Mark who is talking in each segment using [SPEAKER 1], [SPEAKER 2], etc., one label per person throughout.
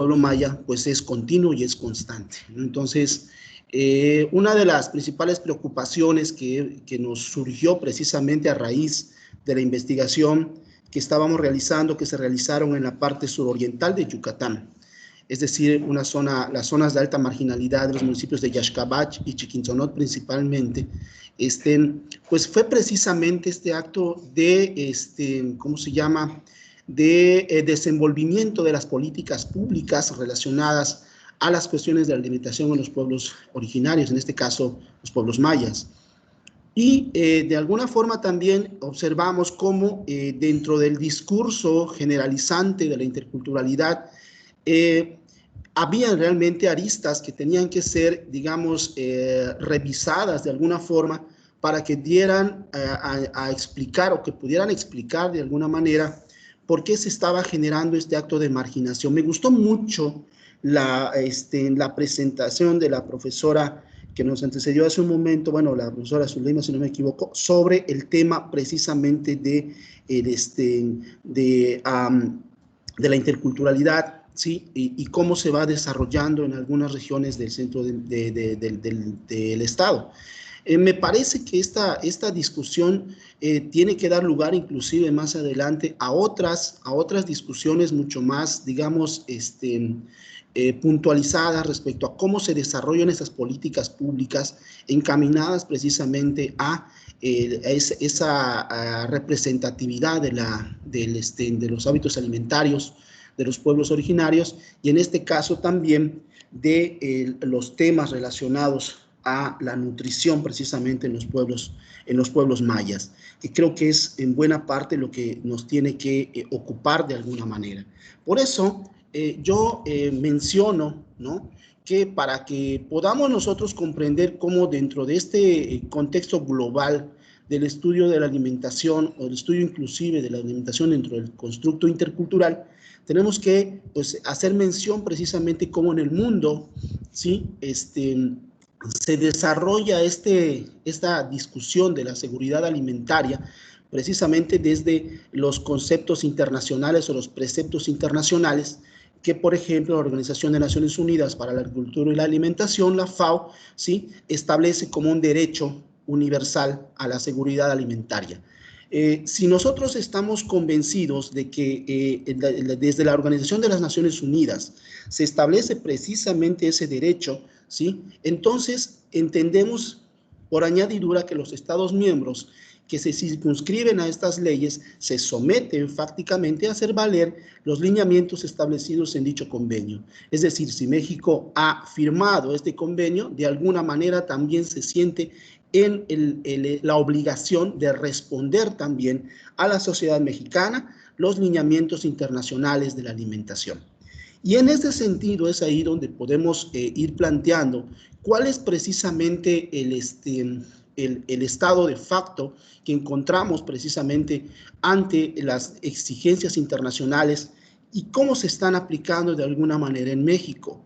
[SPEAKER 1] pueblo maya pues es continuo y es constante, ¿no? Entonces, una de las principales preocupaciones que nos surgió precisamente a raíz de la investigación que estábamos realizando, que se realizaron en la parte suroriental de Yucatán, es decir, las zonas de alta marginalidad de los municipios de Yaxcabach y Chiquintzonot principalmente, pues fue precisamente este acto de, ¿cómo se llama?, de desenvolvimiento de las políticas públicas relacionadas a las cuestiones de la alimentación en los pueblos originarios, en este caso los pueblos mayas. Y de alguna forma también observamos cómo dentro del discurso generalizante de la interculturalidad había realmente aristas que tenían que ser, digamos, revisadas de alguna forma para que dieran a explicar o que pudieran explicar de alguna manera por qué se estaba generando este acto de marginación. Me gustó mucho la presentación de la profesora que nos antecedió hace un momento, bueno, la profesora Zuleima, si no me equivoco, sobre el tema precisamente de la interculturalidad, ¿sí? Y cómo se va desarrollando en algunas regiones del centro del Estado. Me parece que esta discusión tiene que dar lugar inclusive más adelante a otras discusiones mucho más, digamos, puntualizadas respecto a cómo se desarrollan esas políticas públicas encaminadas precisamente a esa representatividad de los hábitos alimentarios de los pueblos originarios y en este caso también de los temas relacionados a la nutrición precisamente en los pueblos mayas, que creo que es en buena parte lo que nos tiene que ocupar de alguna manera. Por eso yo menciono, ¿no?, que para que podamos nosotros comprender cómo dentro de este contexto global del estudio de la alimentación o el estudio inclusive de la alimentación dentro del constructo intercultural, tenemos que pues, hacer mención precisamente cómo en el mundo, ¿sí?, se desarrolla esta discusión de la seguridad alimentaria precisamente desde los conceptos internacionales o los preceptos internacionales que, por ejemplo, la Organización de Naciones Unidas para la Agricultura y la Alimentación, la FAO, ¿sí?, establece como un derecho universal a la seguridad alimentaria. Si nosotros estamos convencidos de que desde la Organización de las Naciones Unidas se establece precisamente ese derecho, ¿sí?, entonces entendemos por añadidura que los Estados miembros que se circunscriben a estas leyes se someten fácticamente a hacer valer los lineamientos establecidos en dicho convenio. Es decir, si México ha firmado este convenio, de alguna manera también se siente en la obligación de responder también a la sociedad mexicana los lineamientos internacionales de la alimentación. Y en ese sentido es ahí donde podemos ir planteando cuál es precisamente el estado de facto que encontramos precisamente ante las exigencias internacionales y cómo se están aplicando de alguna manera en México.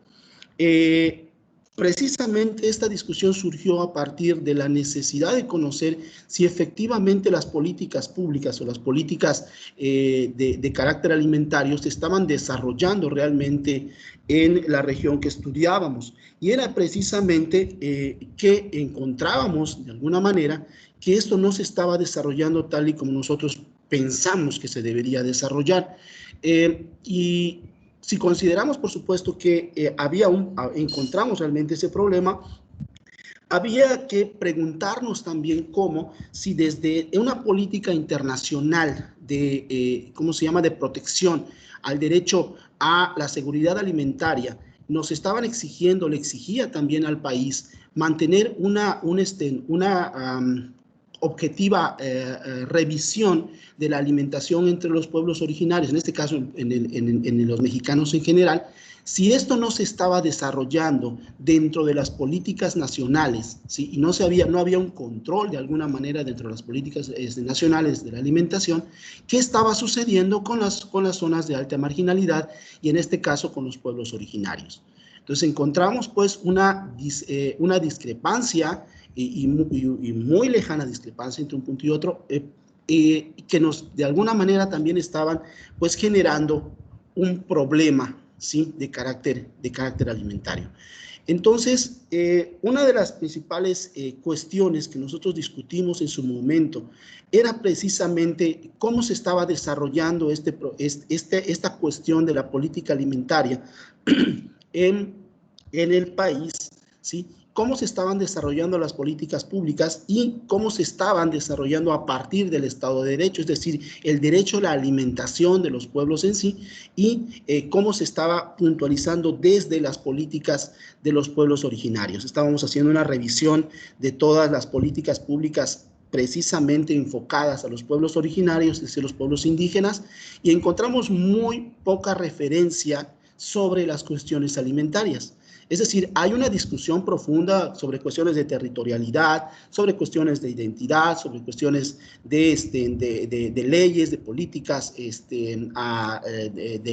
[SPEAKER 1] Precisamente esta discusión surgió a partir de la necesidad de conocer si efectivamente las políticas públicas o las políticas de carácter alimentario se estaban desarrollando realmente en la región que estudiábamos. Y era precisamente que encontrábamos de alguna manera que esto no se estaba desarrollando tal y como nosotros pensamos que se debería desarrollar. Y si consideramos, por supuesto, que encontramos realmente ese problema, había que preguntarnos también cómo, si desde una política internacional de, ¿cómo se llama?, de protección al derecho a la seguridad alimentaria, nos estaban exigiendo, le exigía también al país mantener una objetiva revisión de la alimentación entre los pueblos originarios, en este caso en los mexicanos en general, si esto no se estaba desarrollando dentro de las políticas nacionales, ¿sí?, y no había un control de alguna manera dentro de las políticas nacionales de la alimentación, ¿qué estaba sucediendo con las zonas de alta marginalidad y en este caso con los pueblos originarios? Entonces encontramos pues una discrepancia y muy lejana discrepancia entre un punto y otro, que de alguna manera también estaban pues generando un problema, ¿sí?, de carácter alimentario. Entonces, una de las principales cuestiones que nosotros discutimos en su momento era precisamente cómo se estaba desarrollando esta cuestión de la política alimentaria en el país, ¿sí? Cómo se estaban desarrollando las políticas públicas y cómo se estaban desarrollando a partir del Estado de Derecho, es decir, el derecho a la alimentación de los pueblos en sí, y cómo se estaba puntualizando desde las políticas de los pueblos originarios. Estábamos haciendo una revisión de todas las políticas públicas precisamente enfocadas a los pueblos originarios, es decir, los pueblos indígenas, y encontramos muy poca referencia sobre las cuestiones alimentarias. Es decir, hay una discusión profunda sobre cuestiones de territorialidad, sobre cuestiones de identidad, sobre cuestiones de leyes, de políticas, del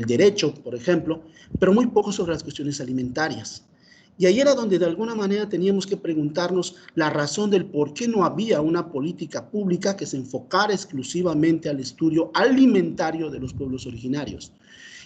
[SPEAKER 1] derecho, por ejemplo, pero muy poco sobre las cuestiones alimentarias. Y ahí era donde de alguna manera teníamos que preguntarnos la razón del por qué no había una política pública que se enfocara exclusivamente al estudio alimentario de los pueblos originarios,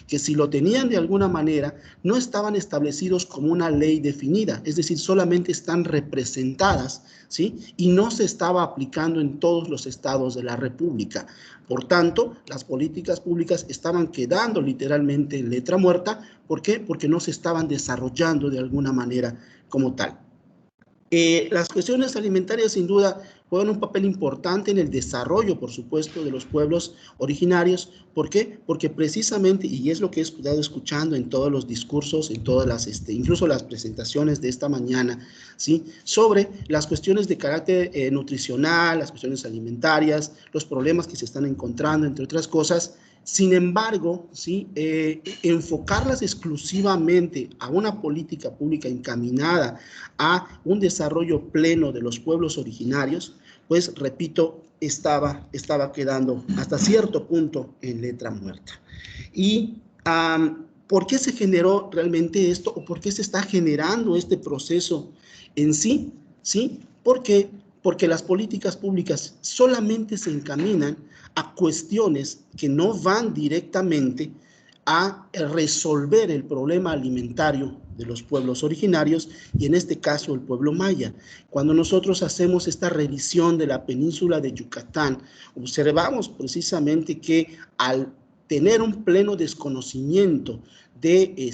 [SPEAKER 1] que si lo tenían de alguna manera, no estaban establecidos como una ley definida, es decir, solamente están representadas, ¿sí? Y no se estaba aplicando en todos los estados de la República. Por tanto, las políticas públicas estaban quedando literalmente en letra muerta. ¿Por qué? Porque no se estaban desarrollando de alguna manera como tal. Las cuestiones alimentarias, sin duda, juegan un papel importante en el desarrollo, por supuesto, de los pueblos originarios. ¿Por qué? Porque precisamente, y es lo que he estado escuchando en todos los discursos, en todas las, incluso las presentaciones de esta mañana, ¿sí?, sobre las cuestiones de carácter nutricional, las cuestiones alimentarias, los problemas que se están encontrando, entre otras cosas. Sin embargo, ¿sí?, enfocarlas exclusivamente a una política pública encaminada a un desarrollo pleno de los pueblos originarios, pues, repito, estaba quedando hasta cierto punto en letra muerta. Y ¿por qué se generó realmente esto, o por qué se está generando este proceso en sí? ¿Sí? ¿Por qué? Porque las políticas públicas solamente se encaminan a cuestiones que no van directamente a resolver el problema alimentario de los pueblos originarios, y en este caso el pueblo maya. Cuando nosotros hacemos esta revisión de la península de Yucatán, observamos precisamente que al tener un pleno desconocimiento del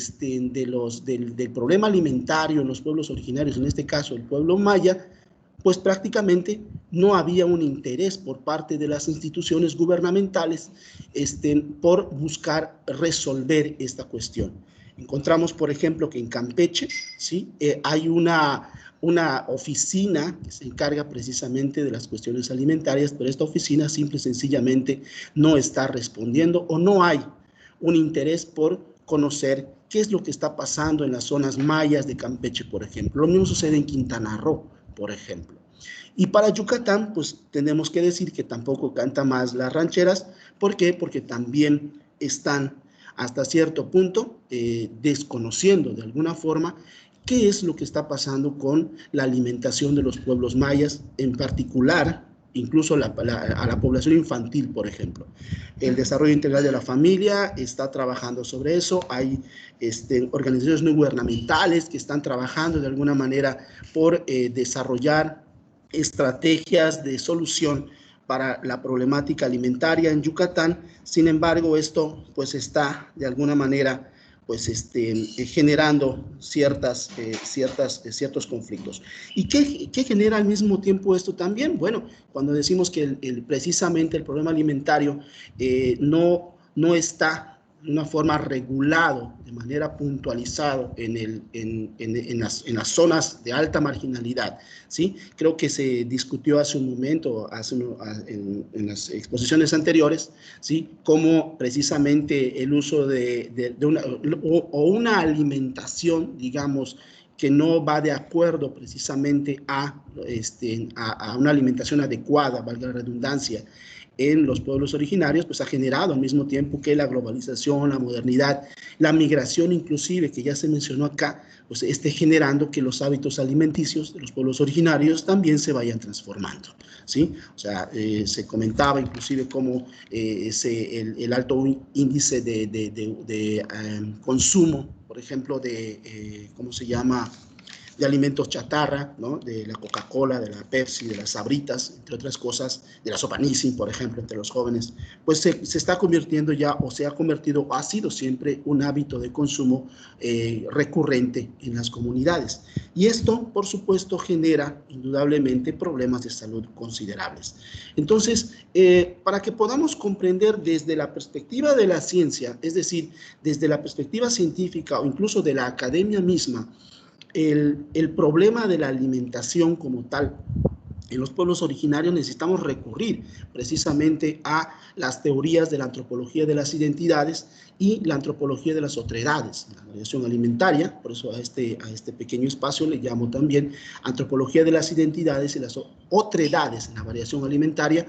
[SPEAKER 1] problema alimentario en los pueblos originarios, en este caso el pueblo maya, pues prácticamente no había un interés por parte de las instituciones gubernamentales por buscar resolver esta cuestión. Encontramos, por ejemplo, que en Campeche, ¿sí?, hay una oficina que se encarga precisamente de las cuestiones alimentarias, pero esta oficina simple y sencillamente no está respondiendo, o no hay un interés por conocer qué es lo que está pasando en las zonas mayas de Campeche, por ejemplo. Lo mismo sucede en Quintana Roo, por ejemplo. Y para Yucatán, pues tenemos que decir que tampoco canta más las rancheras. ¿Por qué? Porque también están hasta cierto punto desconociendo de alguna forma qué es lo que está pasando con la alimentación de los pueblos mayas, en particular, incluso a la población infantil, por ejemplo. El desarrollo integral de la familia está trabajando sobre eso. Hay organizaciones no gubernamentales que están trabajando de alguna manera por desarrollar estrategias de solución para la problemática alimentaria en Yucatán. Sin embargo, esto pues está de alguna manera pues generando ciertos conflictos. ¿Y qué genera al mismo tiempo esto también? Bueno, cuando decimos que precisamente el problema alimentario no está de una forma regulado, de manera puntualizado en las zonas de alta marginalidad, ¿sí? Creo que se discutió hace un momento, en las exposiciones anteriores, ¿sí?, cómo precisamente el uso de una alimentación, digamos, que no va de acuerdo precisamente a una alimentación adecuada, valga la redundancia, en los pueblos originarios, pues ha generado al mismo tiempo que la globalización, la modernidad, la migración inclusive, que ya se mencionó acá, pues esté generando que los hábitos alimenticios de los pueblos originarios también se vayan transformando, ¿sí? O sea, se comentaba inclusive cómo el alto índice de consumo, por ejemplo, ¿cómo se llama?, de alimentos chatarra, ¿no?, de la Coca-Cola, de la Pepsi, de las Sabritas, entre otras cosas, de la sopa Nissin, por ejemplo, entre los jóvenes, pues se está convirtiendo ya, o se ha convertido, o ha sido siempre un hábito de consumo recurrente en las comunidades. Y esto, por supuesto, genera indudablemente problemas de salud considerables. Entonces, para que podamos comprender desde la perspectiva de la ciencia, es decir, desde la perspectiva científica o incluso de la academia misma, el problema de la alimentación como tal en los pueblos originarios, necesitamos recurrir precisamente a las teorías de la antropología de las identidades y la antropología de las otredades, la variación alimentaria. Por eso a este pequeño espacio le llamo también antropología de las identidades y las otredades en la variación alimentaria.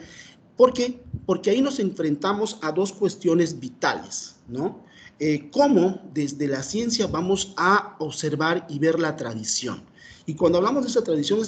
[SPEAKER 1] ¿Por qué? Porque ahí nos enfrentamos a dos cuestiones vitales, ¿no? Cómo desde la ciencia vamos a observar y ver la tradición. Y cuando hablamos de esta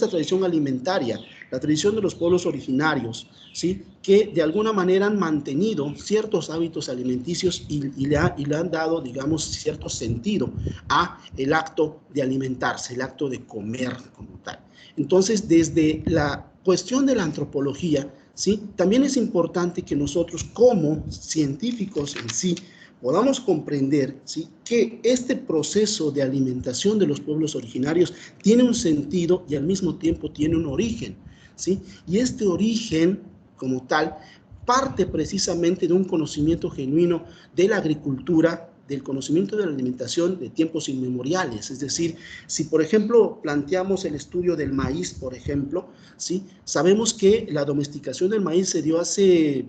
[SPEAKER 1] tradición alimentaria, la tradición de los pueblos originarios, ¿sí?, que de alguna manera han mantenido ciertos hábitos alimenticios y le han dado, digamos, cierto sentido a el acto de alimentarse, el acto de comer como tal. Entonces, desde la cuestión de la antropología, ¿sí?, también es importante que nosotros como científicos en sí podamos comprender, ¿sí?, que este proceso de alimentación de los pueblos originarios tiene un sentido y al mismo tiempo tiene un origen, ¿sí? Y este origen, como tal, parte precisamente de un conocimiento genuino de la agricultura, del conocimiento de la alimentación de tiempos inmemoriales. Es decir, si por ejemplo planteamos el estudio del maíz, por ejemplo, ¿sí?, sabemos que la domesticación del maíz se dio hace,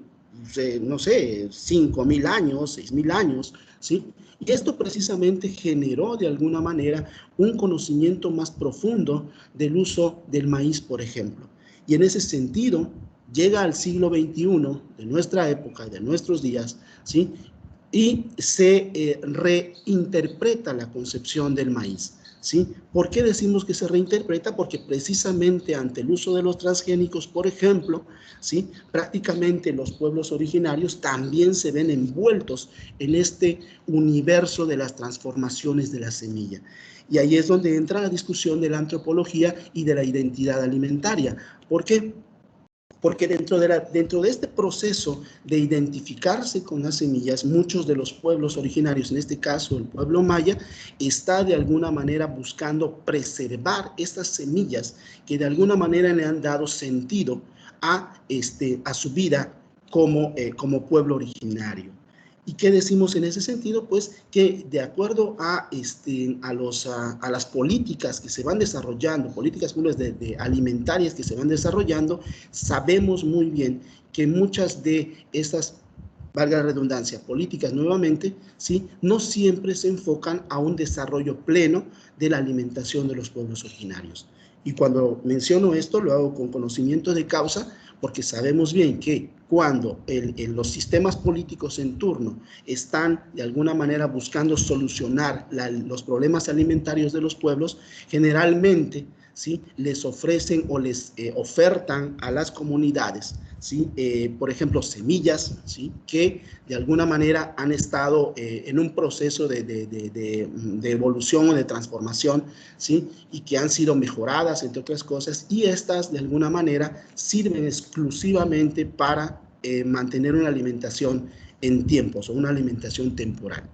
[SPEAKER 1] no sé, 5.000 años, 6.000 años, ¿sí? Y esto precisamente generó de alguna manera un conocimiento más profundo del uso del maíz, por ejemplo. Y en ese sentido, llega al siglo XXI, de nuestra época, de nuestros días, ¿sí?, y se reinterpreta la concepción del maíz, ¿sí? ¿Por qué decimos que se reinterpreta? Porque precisamente ante el uso de los transgénicos, por ejemplo, ¿sí?, prácticamente los pueblos originarios también se ven envueltos en este universo de las transformaciones de la semilla. Y ahí es donde entra la discusión de la antropología y de la identidad alimentaria. ¿Por qué? Porque dentro de este proceso de identificarse con las semillas, muchos de los pueblos originarios, en este caso el pueblo maya, está de alguna manera buscando preservar estas semillas que de alguna manera le han dado sentido a su vida como pueblo originario. ¿Y qué decimos en ese sentido? Pues que de acuerdo a las políticas que se van desarrollando, políticas alimentarias que se van desarrollando, sabemos muy bien que muchas de estas, valga la redundancia, políticas nuevamente, ¿sí?, no siempre se enfocan a un desarrollo pleno de la alimentación de los pueblos originarios. Y cuando menciono esto, lo hago con conocimiento de causa, porque sabemos bien que cuando los sistemas políticos en turno están de alguna manera buscando solucionar los problemas alimentarios de los pueblos, generalmente, ¿sí?, les ofrecen o les ofertan a las comunidades, ¿sí?, por ejemplo, semillas, ¿sí?, que de alguna manera han estado en un proceso de evolución o de transformación, ¿sí?, y que han sido mejoradas, entre otras cosas, y estas de alguna manera sirven exclusivamente para mantener una alimentación en tiempos o una alimentación temporal.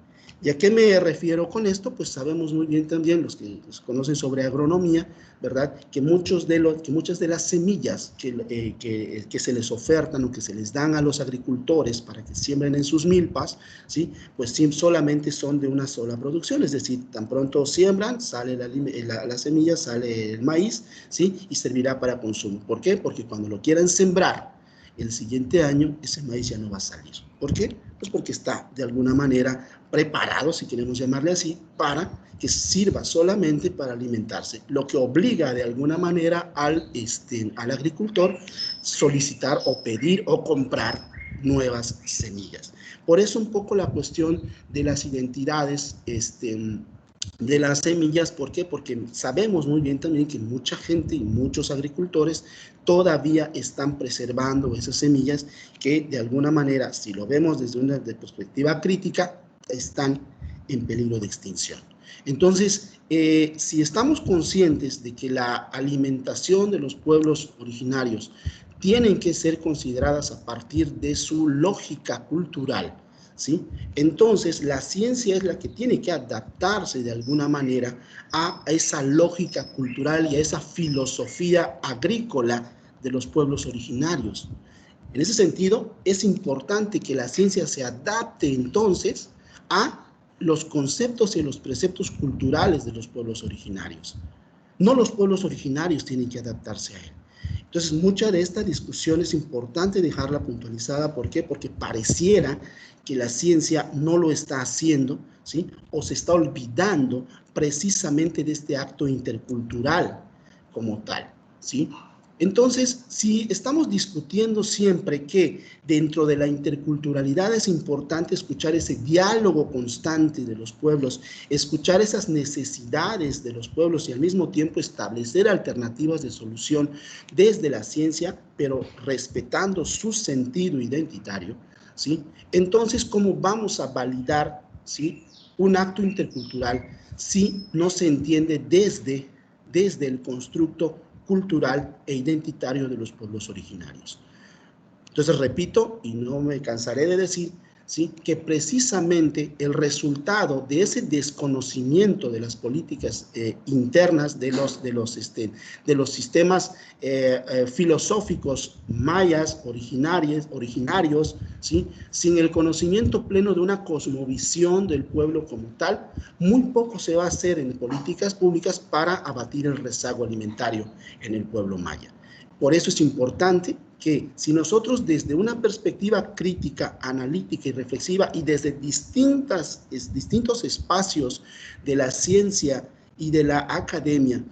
[SPEAKER 1] ¿Y a qué me refiero con esto? Pues sabemos muy bien también, los que conocen sobre agronomía, ¿verdad?, que muchas de las semillas que se les ofertan o que se les dan a los agricultores para que siembren en sus milpas, ¿sí?, pues solamente son de una sola producción, es decir, tan pronto siembran, sale la semilla, sale el maíz, ¿sí?, y servirá para consumo. ¿Por qué? Porque cuando lo quieran sembrar el siguiente año ese maíz ya no va a salir. ¿Por qué? Pues porque está de alguna manera preparado, si queremos llamarle así, para que sirva solamente para alimentarse, lo que obliga de alguna manera al agricultor solicitar o pedir o comprar nuevas semillas. Por eso un poco la cuestión de las identidades de las semillas. ¿Por qué? Porque sabemos muy bien también que mucha gente y muchos agricultores todavía están preservando esas semillas que de alguna manera, si lo vemos desde una perspectiva crítica, están en peligro de extinción. Entonces, si estamos conscientes de que la alimentación de los pueblos originarios tienen que ser consideradas a partir de su lógica cultural, ¿sí? Entonces, la ciencia es la que tiene que adaptarse de alguna manera a esa lógica cultural y a esa filosofía agrícola de los pueblos originarios. En ese sentido, es importante que la ciencia se adapte entonces a los conceptos y los preceptos culturales de los pueblos originarios. No los pueblos originarios tienen que adaptarse a él. Entonces, mucha de esta discusión es importante dejarla puntualizada. ¿Por qué? Porque pareciera que la ciencia no lo está haciendo, ¿sí? O se está olvidando precisamente de este acto intercultural como tal, ¿sí? Entonces, si estamos discutiendo siempre que dentro de la interculturalidad es importante escuchar ese diálogo constante de los pueblos, escuchar esas necesidades de los pueblos y al mismo tiempo establecer alternativas de solución desde la ciencia, pero respetando su sentido identitario, ¿sí? Entonces, ¿cómo vamos a validar, ¿sí?, un acto intercultural si no se entiende desde el constructo cultural e identitario de los pueblos originarios? Entonces, repito, y no me cansaré de decir, ¿sí?, que precisamente el resultado de ese desconocimiento de las políticas internas de los sistemas filosóficos mayas originarios, ¿sí?, sin el conocimiento pleno de una cosmovisión del pueblo como tal, muy poco se va a hacer en políticas públicas para abatir el rezago alimentario en el pueblo maya. Por eso es importante que si nosotros desde una perspectiva crítica, analítica y reflexiva y desde distintos espacios de la ciencia y de la academia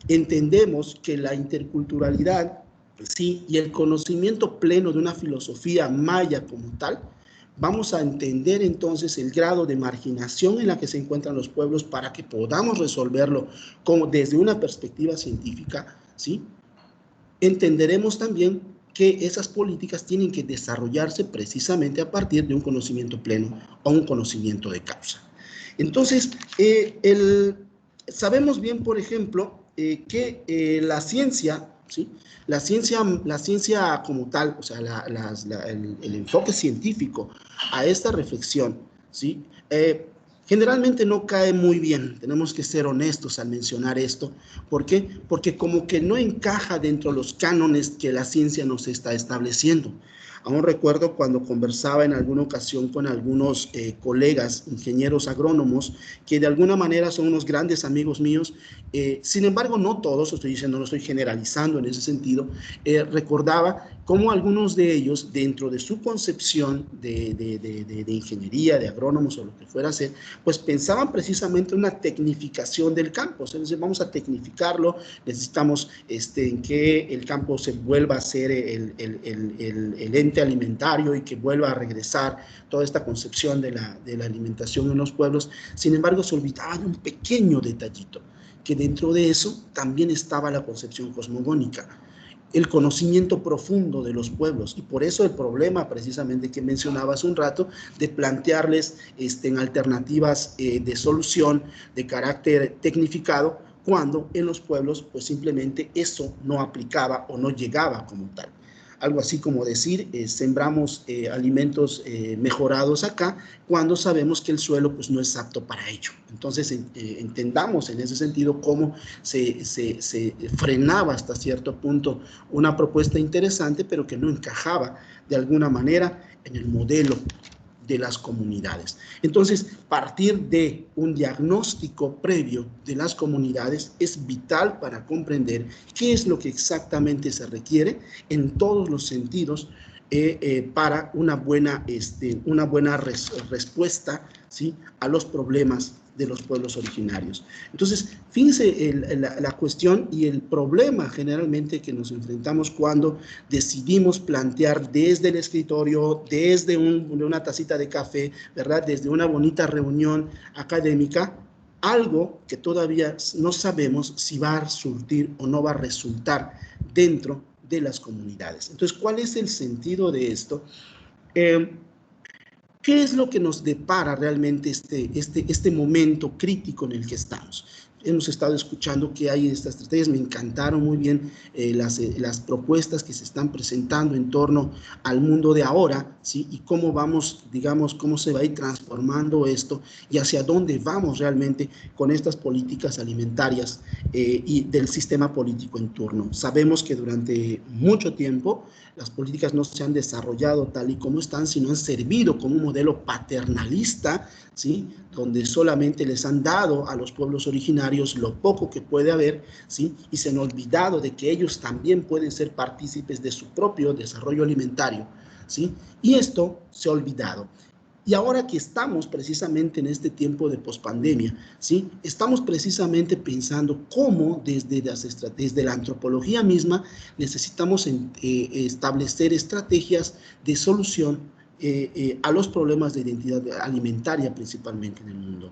[SPEAKER 1] entendemos que la interculturalidad, sí, y el conocimiento pleno de una filosofía maya como tal, vamos a entender entonces el grado de marginación en la que se encuentran los pueblos para que podamos resolverlo como desde una perspectiva científica, ¿sí? Entenderemos también que esas políticas tienen que desarrollarse precisamente a partir de un conocimiento pleno o un conocimiento de causa. Entonces, sabemos bien, por ejemplo, que la ciencia, ¿sí?, la ciencia como tal, o sea, el enfoque científico a esta reflexión, ¿sí?, generalmente no cae muy bien. Tenemos que ser honestos al mencionar esto. ¿Por qué? Porque como que no encaja dentro de los cánones que la ciencia nos está estableciendo. Aún recuerdo cuando conversaba en alguna ocasión con algunos colegas, ingenieros agrónomos, que de alguna manera son unos grandes amigos míos. Sin embargo, no todos, estoy diciendo, no estoy generalizando en ese sentido. Recordaba cómo algunos de ellos, dentro de su concepción de ingeniería, de agrónomos o lo que fuera a ser, pues pensaban precisamente una tecnificación del campo. O sea, vamos a tecnificarlo, necesitamos en que el campo se vuelva a ser el ente alimentario y que vuelva a regresar toda esta concepción de la alimentación en los pueblos. Sin embargo, se olvidaba de un pequeño detallito, que dentro de eso también estaba la concepción cosmogónica, el conocimiento profundo de los pueblos, y por eso el problema precisamente que mencionaba hace un rato de plantearles en alternativas de solución de carácter tecnificado, cuando en los pueblos pues simplemente eso no aplicaba o no llegaba como tal. Algo así como decir, sembramos alimentos mejorados acá, cuando sabemos que el suelo pues no es apto para ello. Entonces entendamos en ese sentido cómo se frenaba hasta cierto punto una propuesta interesante, pero que no encajaba de alguna manera en el modelo de las comunidades. Entonces, partir de un diagnóstico previo de las comunidades es vital para comprender qué es lo que exactamente se requiere en todos los sentidos, para una buena respuesta, ¿sí?, a los problemas de los pueblos originarios. Entonces, fíjense la cuestión y el problema generalmente que nos enfrentamos cuando decidimos plantear desde el escritorio, desde una tacita de café, ¿verdad?, desde una bonita reunión académica, algo que todavía no sabemos si va a surtir o no va a resultar dentro de las comunidades. Entonces, ¿cuál es el sentido de esto? ¿Qué es lo que nos depara realmente este momento crítico en el que estamos? Hemos estado escuchando que hay estas estrategias, me encantaron muy bien las propuestas que se están presentando en torno al mundo de ahora, ¿sí? Y cómo vamos, digamos, cómo se va a ir transformando esto y hacia dónde vamos realmente con estas políticas alimentarias y del sistema político en turno. Sabemos que durante mucho tiempo las políticas no se han desarrollado tal y como están, sino han servido como un modelo paternalista, ¿sí?, donde solamente les han dado a los pueblos originarios lo poco que puede haber, ¿sí?, y se han olvidado de que ellos también pueden ser partícipes de su propio desarrollo alimentario, ¿sí? Y esto se ha olvidado. Y ahora que estamos precisamente en este tiempo de pospandemia, ¿sí?, estamos precisamente pensando cómo desde la antropología misma necesitamos establecer estrategias de solución a los problemas de identidad alimentaria principalmente en el mundo.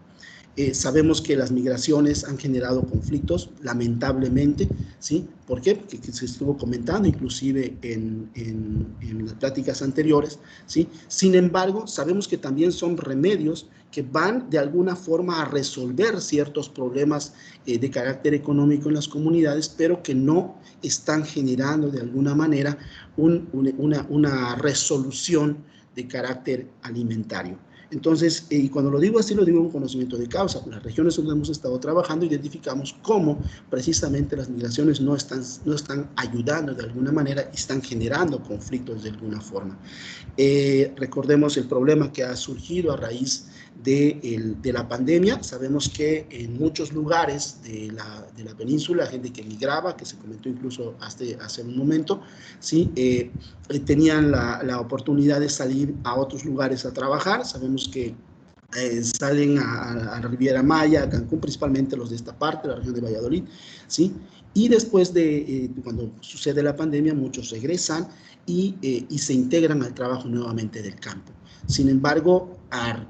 [SPEAKER 1] Sabemos que las migraciones han generado conflictos, lamentablemente, ¿sí? ¿Por qué? Porque se estuvo comentando inclusive en las pláticas anteriores, ¿sí? Sin embargo, sabemos que también son remedios que van de alguna forma a resolver ciertos problemas de carácter económico en las comunidades, pero que no están generando de alguna manera una resolución de carácter alimentario. Entonces, y cuando lo digo así, lo digo con conocimiento de causa. Las regiones donde hemos estado trabajando identificamos cómo precisamente las migraciones no están ayudando de alguna manera y están generando conflictos de alguna forma. Recordemos el problema que ha surgido a raíz de la pandemia. Sabemos que en muchos lugares de la península, gente que migraba, que se comentó incluso hace un momento, ¿sí?, tenían la oportunidad de salir a otros lugares a trabajar. Sabemos que salen a la Riviera Maya, a Cancún, principalmente los de esta parte, la región de Valladolid, ¿sí? Y después cuando sucede la pandemia, muchos regresan y se integran al trabajo nuevamente del campo. Sin embargo,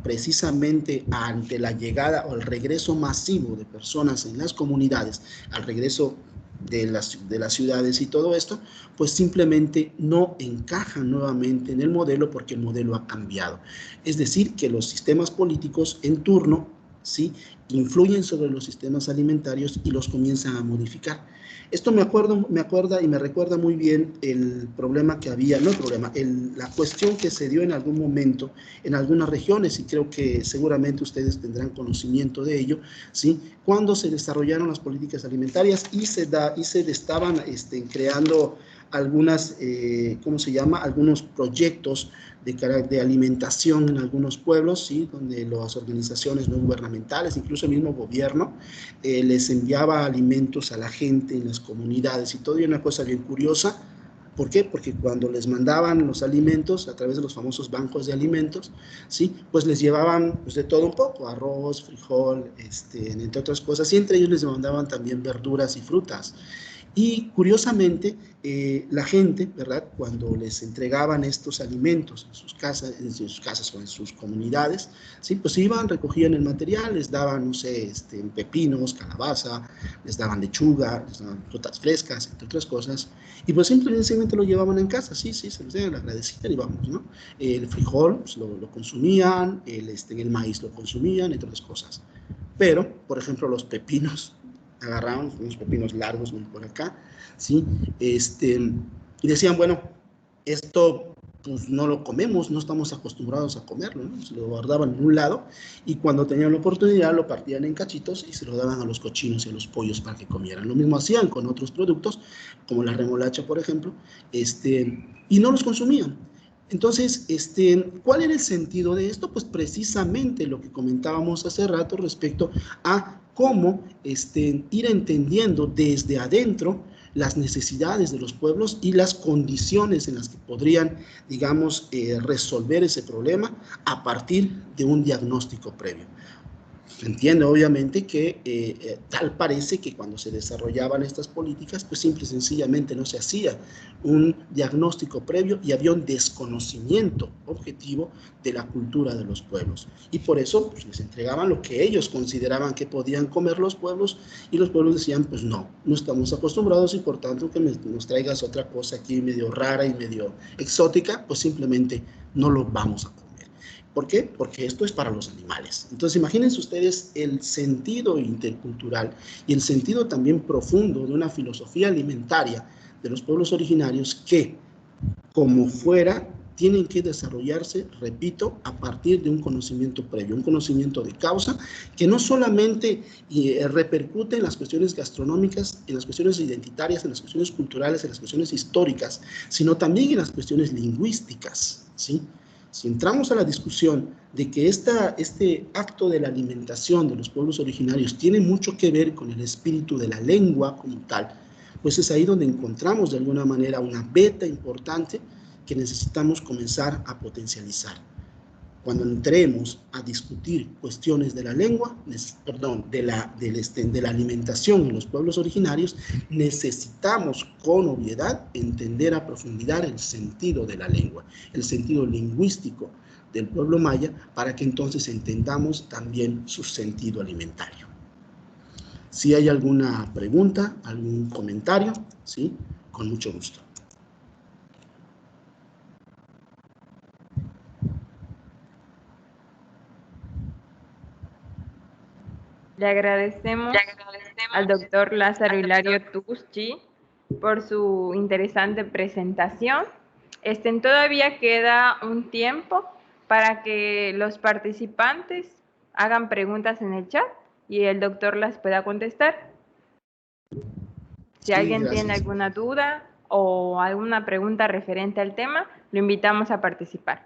[SPEAKER 1] precisamente ante la llegada o el regreso masivo de personas en las comunidades, al regreso de las ciudades y todo esto, pues simplemente no encajan nuevamente en el modelo porque el modelo ha cambiado. Es decir, que los sistemas políticos en turno, ¿sí?, influyen sobre los sistemas alimentarios y los comienzan a modificar. Esto me acuerda y me recuerda muy bien el problema que había, no el problema, la cuestión que se dio en algún momento en algunas regiones, y creo que seguramente ustedes tendrán conocimiento de ello, ¿sí?, cuando se desarrollaron las políticas alimentarias y se estaban creando algunas, ¿cómo se llama?, algunos proyectos de alimentación en algunos pueblos, ¿sí?, donde las organizaciones no gubernamentales, incluso el mismo gobierno, les enviaba alimentos a la gente en las comunidades y todo. Y una cosa bien curiosa, ¿por qué? Porque cuando les mandaban los alimentos a través de los famosos bancos de alimentos, ¿sí?, pues les llevaban pues de todo un poco, arroz, frijol, entre otras cosas, y entre ellos les mandaban también verduras y frutas. Y curiosamente, la gente, ¿verdad?, cuando les entregaban estos alimentos en sus casas o en sus comunidades, ¿sí?, pues iban, recogían el material, les daban, no sé, pepinos, calabaza, les daban lechuga, les daban frutas frescas, entre otras cosas, y pues simplemente lo llevaban en casa, sí, se les daban, agradecían y vamos, ¿no? El frijol pues, lo consumían, el maíz lo consumían, entre otras cosas. Pero, por ejemplo, los pepinos, agarraban unos pepinos largos por acá, ¿sí? Y decían, bueno, esto pues no lo comemos, no estamos acostumbrados a comerlo, ¿no? Se lo guardaban en un lado y cuando tenían la oportunidad lo partían en cachitos y se lo daban a los cochinos y a los pollos para que comieran. Lo mismo hacían con otros productos, como la remolacha, por ejemplo, y no los consumían. Entonces, ¿cuál era el sentido de esto? Pues precisamente lo que comentábamos hace rato respecto a cómo ir entendiendo desde adentro las necesidades de los pueblos y las condiciones en las que podrían, digamos, resolver ese problema a partir de un diagnóstico previo. Se entiende obviamente que tal parece que cuando se desarrollaban estas políticas, pues simple y sencillamente no se hacía un diagnóstico previo y había un desconocimiento objetivo de la cultura de los pueblos. Y por eso pues, les entregaban lo que ellos consideraban que podían comer los pueblos y los pueblos decían, pues no estamos acostumbrados y por tanto que nos traigas otra cosa aquí medio rara y medio exótica, pues simplemente no lo vamos a comer. ¿Por qué? Porque esto es para los animales. Entonces, imagínense ustedes el sentido intercultural y el sentido también profundo de una filosofía alimentaria de los pueblos originarios que, como fuera, tienen que desarrollarse, repito, a partir de un conocimiento previo, un conocimiento de causa que no solamente repercute en las cuestiones gastronómicas, en las cuestiones identitarias, en las cuestiones culturales, en las cuestiones históricas, sino también en las cuestiones lingüísticas, ¿sí? Si entramos a la discusión de que este acto de la alimentación de los pueblos originarios tiene mucho que ver con el espíritu de la lengua como tal, pues es ahí donde encontramos de alguna manera una beta importante que necesitamos comenzar a potencializar. Cuando entremos a discutir cuestiones de la lengua, de la alimentación en los pueblos originarios, necesitamos con obviedad entender a profundidad el sentido de la lengua, el sentido lingüístico del pueblo maya, para que entonces entendamos también su sentido alimentario. Si hay alguna pregunta, algún comentario, ¿sí? Con mucho gusto.
[SPEAKER 2] Le agradecemos al doctor Lázaro Hilario Tucci por su interesante presentación. Todavía queda un tiempo para que los participantes hagan preguntas en el chat y el doctor las pueda contestar. Si alguien tiene alguna duda o alguna pregunta referente al tema, lo invitamos a participar.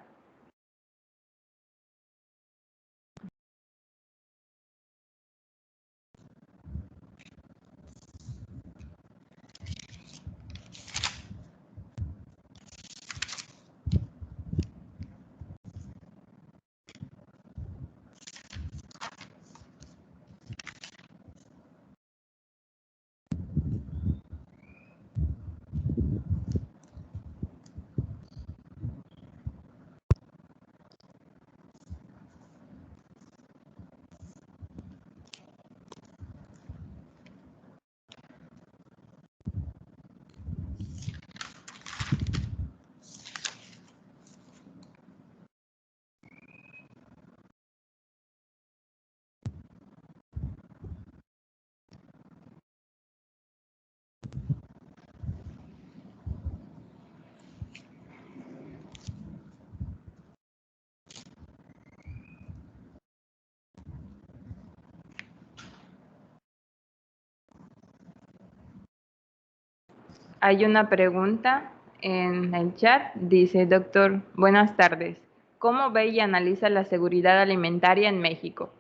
[SPEAKER 2] Hay una pregunta en el chat, dice, doctor, buenas tardes. ¿Cómo ve y analiza la seguridad alimentaria en México?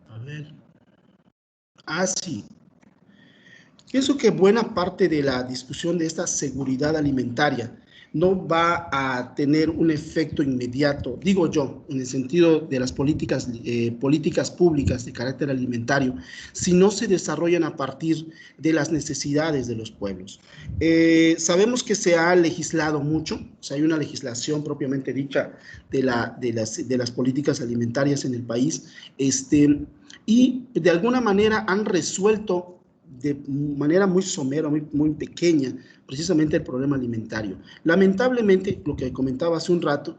[SPEAKER 1] A ver. Sí. Pienso que buena parte de la discusión de esta seguridad alimentaria no va a tener un efecto inmediato, digo yo, en el sentido de las políticas públicas de carácter alimentario, si no se desarrollan a partir de las necesidades de los pueblos. Sabemos que se ha legislado mucho, o sea, hay una legislación propiamente dicha de las políticas alimentarias en el país, y de alguna manera han resuelto de manera muy somera, muy pequeña, precisamente el problema alimentario. Lamentablemente, lo que comentaba hace un rato,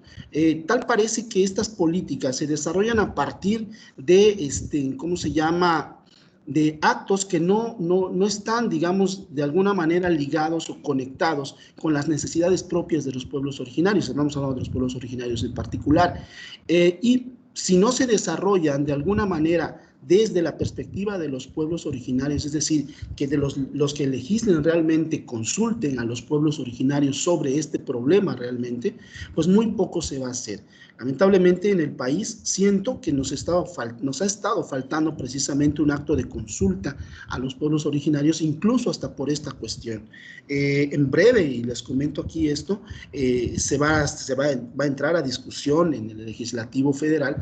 [SPEAKER 1] tal parece que estas políticas se desarrollan a partir de, ¿cómo se llama?, de actos que no están, digamos, de alguna manera ligados o conectados con las necesidades propias de los pueblos originarios. Estamos hablando de los pueblos originarios en particular. Y si no se desarrollan de alguna manera desde la perspectiva de los pueblos originarios, es decir, que de los que legislen realmente consulten a los pueblos originarios sobre este problema realmente, pues muy poco se va a hacer. Lamentablemente en el país siento que nos ha estado faltando precisamente un acto de consulta a los pueblos originarios, incluso hasta por esta cuestión. En breve, y les comento aquí esto, va a entrar a discusión en el Legislativo Federal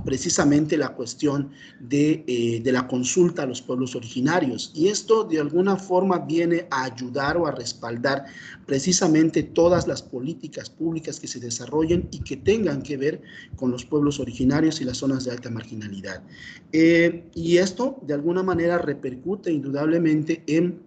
[SPEAKER 1] precisamente la cuestión de la consulta a los pueblos originarios. Y esto de alguna forma viene a ayudar o a respaldar precisamente todas las políticas públicas que se desarrollen y que tengan que ver con los pueblos originarios y las zonas de alta marginalidad. Y esto de alguna manera repercute indudablemente en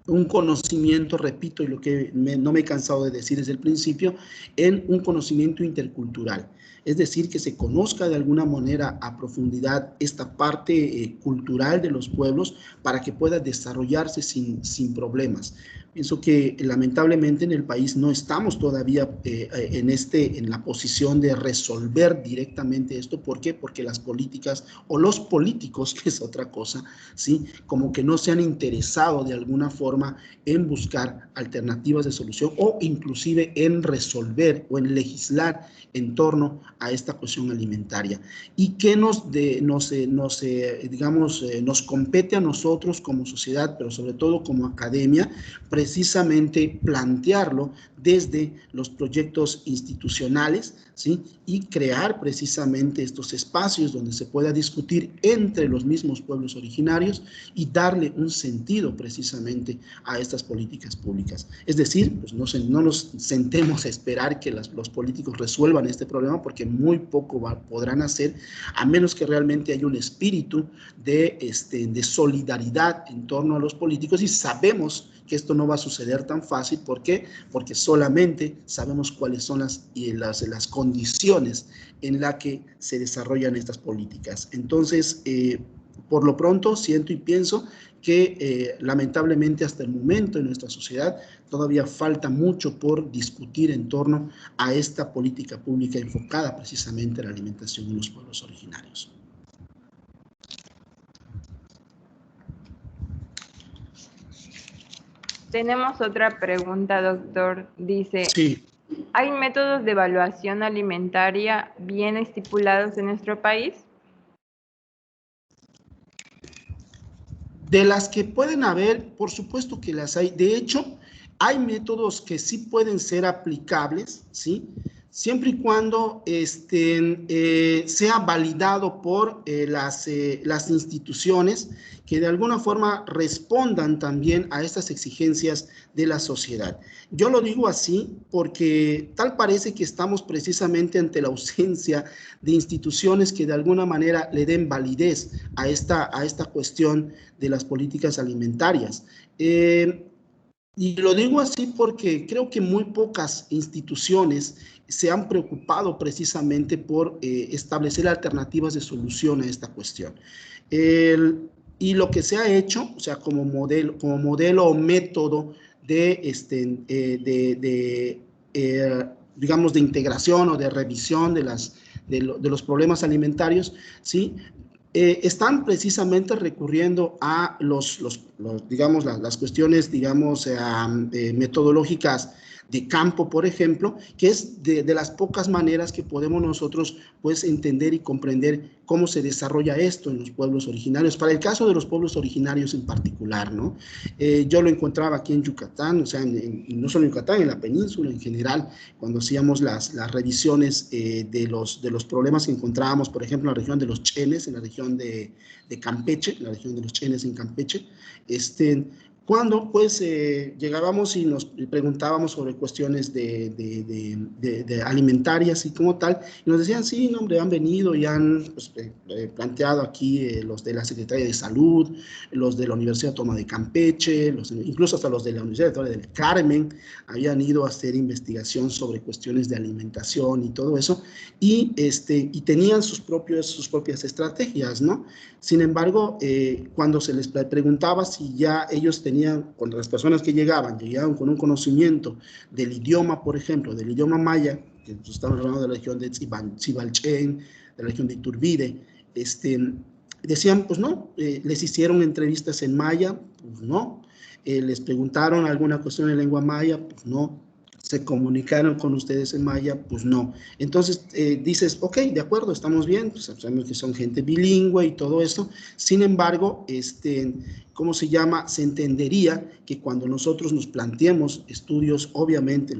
[SPEAKER 1] un conocimiento, repito, y lo que no me he cansado de decir desde el principio, en un conocimiento intercultural. Es decir, que se conozca de alguna manera a profundidad esta parte cultural de los pueblos para que pueda desarrollarse sin problemas. Pienso que lamentablemente en el país no estamos todavía en la posición de resolver directamente esto. ¿Por qué? Porque las políticas o los políticos, que es otra cosa, ¿sí? Como que no se han interesado de alguna forma en buscar alternativas de solución o inclusive en resolver o en legislar en torno a esta cuestión alimentaria. ¿Y qué nos compete a nosotros como sociedad, pero sobre todo como academia? Precisamente plantearlo desde los proyectos institucionales, ¿sí? Y crear precisamente estos espacios donde se pueda discutir entre los mismos pueblos originarios y darle un sentido precisamente a estas políticas públicas. Es decir, pues no nos sentemos a esperar que los políticos resuelvan este problema, porque muy poco podrán hacer, a menos que realmente haya un espíritu de solidaridad en torno a los políticos, y sabemos que esto no va a suceder tan fácil. ¿Por qué? Porque solamente sabemos cuáles son las condiciones en las que se desarrollan estas políticas. Entonces, por lo pronto, siento y pienso que lamentablemente hasta el momento en nuestra sociedad todavía falta mucho por discutir en torno a esta política pública enfocada precisamente en la alimentación de los pueblos originarios.
[SPEAKER 2] Tenemos otra pregunta, doctor. Dice,
[SPEAKER 1] sí.
[SPEAKER 2] ¿Hay métodos de evaluación alimentaria bien estipulados en nuestro país?
[SPEAKER 1] De las que pueden haber, por supuesto que las hay. De hecho, hay métodos que sí pueden ser aplicables, ¿sí? Siempre y cuando sea validado por las instituciones que de alguna forma respondan también a estas exigencias de la sociedad. Yo lo digo así porque tal parece que estamos precisamente ante la ausencia de instituciones que de alguna manera le den validez a esta cuestión de las políticas alimentarias. Y lo digo así porque creo que muy pocas instituciones se han preocupado precisamente por establecer alternativas de solución a esta cuestión. Y lo que se ha hecho, o sea, como modelo o método digamos, de integración o de revisión de los problemas alimentarios, ¿sí? Están precisamente recurriendo a digamos, las cuestiones, digamos, metodológicas de campo, por ejemplo, que es de las pocas maneras que podemos nosotros, pues, entender y comprender cómo se desarrolla esto en los pueblos originarios. Para el caso de los pueblos originarios en particular, ¿no? Yo lo encontraba aquí en Yucatán, o sea, no solo en Yucatán, en la península en general, cuando hacíamos las revisiones de los problemas que encontrábamos, por ejemplo, en la región de los Chenes, en la región de Campeche, la región de los Chenes en Campeche, cuando pues llegábamos y nos preguntábamos sobre cuestiones de alimentarias y como tal, y nos decían, sí, no, hombre, han venido y han pues, planteado aquí los de la Secretaría de Salud, los de la Universidad Autónoma de Campeche, incluso hasta los de la Universidad del Carmen, habían ido a hacer investigación sobre cuestiones de alimentación y todo eso, y tenían sus propias estrategias, ¿no? Sin embargo, cuando se les preguntaba si ya ellos tenían, cuando las personas que llegaban con un conocimiento del idioma, por ejemplo, del idioma maya, que estamos hablando de la región de Xibalchén, de la región de Iturbide, decían, pues no, les hicieron entrevistas en maya, pues no, les preguntaron alguna cuestión en lengua maya, pues no, se comunicaron con ustedes en maya, pues no. Entonces dices, ok, de acuerdo, estamos bien, pues sabemos que son gente bilingüe y todo esto. Sin embargo, ¿cómo se llama? Se entendería que cuando nosotros nos planteemos estudios, obviamente,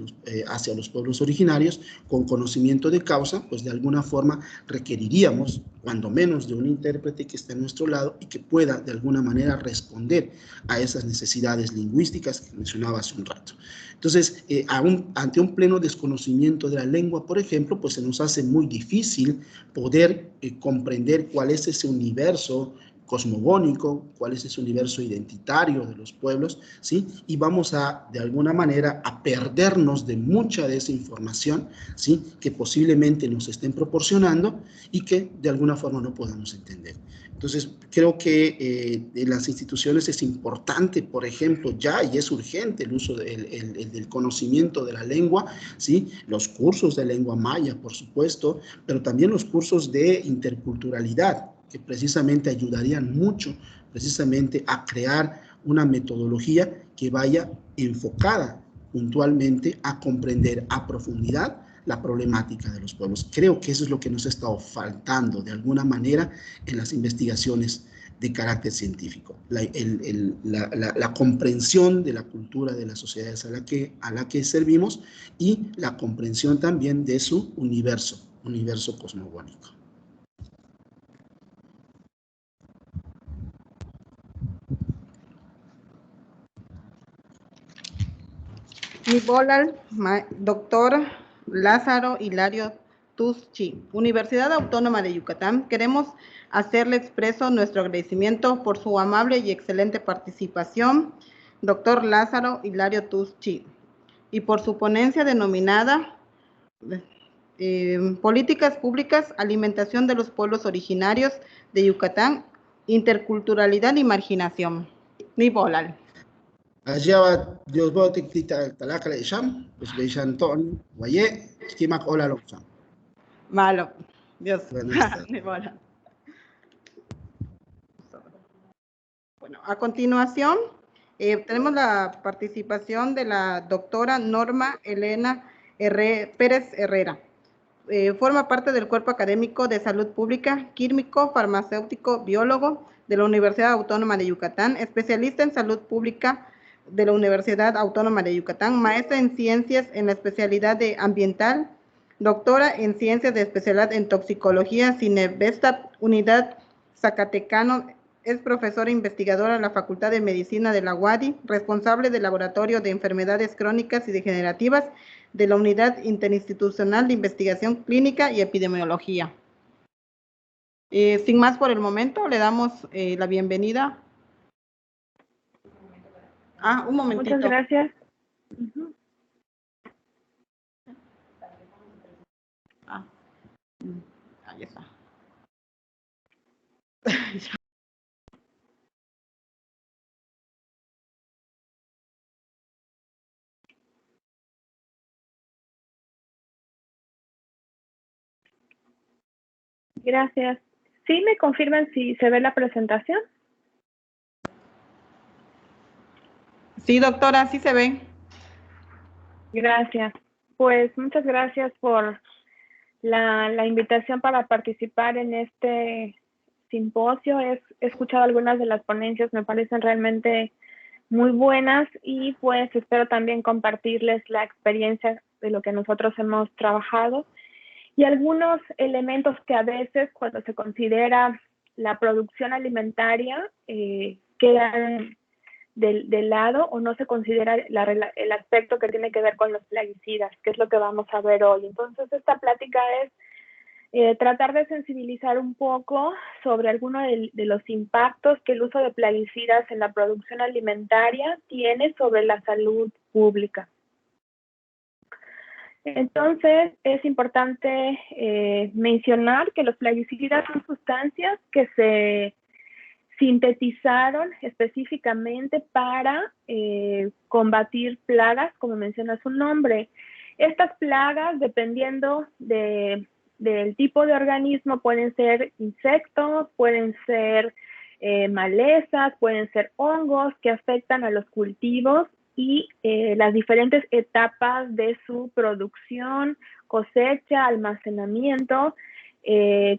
[SPEAKER 1] hacia los pueblos originarios, con conocimiento de causa, pues de alguna forma requeriríamos, cuando menos, de un intérprete que esté a nuestro lado y que pueda, de alguna manera, responder a esas necesidades lingüísticas que mencionaba hace un rato. Entonces, ante un pleno desconocimiento de la lengua, por ejemplo, pues se nos hace muy difícil poder comprender cuál es ese universo cosmogónico, cuál es ese universo identitario de los pueblos, ¿sí? Y vamos a, de alguna manera, a perdernos de mucha de esa información, ¿sí? Que posiblemente nos estén proporcionando y que de alguna forma no podamos entender. Entonces, creo que en las instituciones es importante, por ejemplo, ya, y es urgente el uso del conocimiento de la lengua, ¿sí? Los cursos de lengua maya, por supuesto, pero también los cursos de interculturalidad, que precisamente ayudarían mucho precisamente a crear una metodología que vaya enfocada puntualmente a comprender a profundidad la problemática de los pueblos. Creo que eso es lo que nos ha estado faltando de alguna manera en las investigaciones de carácter científico, la comprensión de la cultura de las sociedades a la que servimos y la comprensión también de su universo cosmogónico.
[SPEAKER 3] Nibolal, doctor Lázaro Hilario Tuschi, Universidad Autónoma de Yucatán. Queremos hacerle expreso nuestro agradecimiento por su amable y excelente participación, doctor Lázaro Hilario Tuschi, y por su ponencia denominada Políticas Públicas, Alimentación de los Pueblos Originarios de Yucatán, Interculturalidad y Marginación. Nibolal.
[SPEAKER 1] Ajiawa Dios bo tita talaka le sham, pues veishan ton, guaye, skimak ola lo sham.
[SPEAKER 3] Malo. Dios.
[SPEAKER 1] Buenas tardes.
[SPEAKER 3] Nibolal. Bueno, a continuación tenemos la participación de la doctora Norma Elena Pérez Herrera. Forma parte del cuerpo académico de salud pública, químico, farmacéutico, biólogo de la Universidad Autónoma de Yucatán, especialista en salud pública de la Universidad Autónoma de Yucatán, maestra en ciencias en la especialidad de ambiental, doctora en ciencias de especialidad en toxicología, Cinevesta, Unidad Zacatecano. Es profesora investigadora en la Facultad de Medicina de la UADY, responsable del Laboratorio de Enfermedades Crónicas y Degenerativas de la Unidad Interinstitucional de Investigación Clínica y Epidemiología. Sin más por el momento, le damos la bienvenida. Un momentito.
[SPEAKER 4] Muchas gracias.
[SPEAKER 3] Ahí está.
[SPEAKER 4] Gracias. ¿Sí me confirman si se ve la presentación?
[SPEAKER 3] Sí, doctora, sí se ve.
[SPEAKER 4] Gracias. Pues muchas gracias por la invitación para participar en este simposio. He escuchado algunas de las ponencias, me parecen realmente muy buenas y pues espero también compartirles la experiencia de lo que nosotros hemos trabajado y algunos elementos que a veces cuando se considera la producción alimentaria quedan de lado o no se considera el aspecto que tiene que ver con los plaguicidas, que es lo que vamos a ver hoy. Entonces, esta plática es tratar de sensibilizar un poco sobre algunos de los impactos que el uso de plaguicidas en la producción alimentaria tiene sobre la salud pública. Entonces, es importante mencionar que los plaguicidas son sustancias que se sintetizaron específicamente para combatir plagas, como menciona su nombre. Estas plagas, dependiendo de del tipo de organismo, pueden ser insectos, pueden ser malezas, pueden ser hongos que afectan a los cultivos y las diferentes etapas de su producción, cosecha, almacenamiento,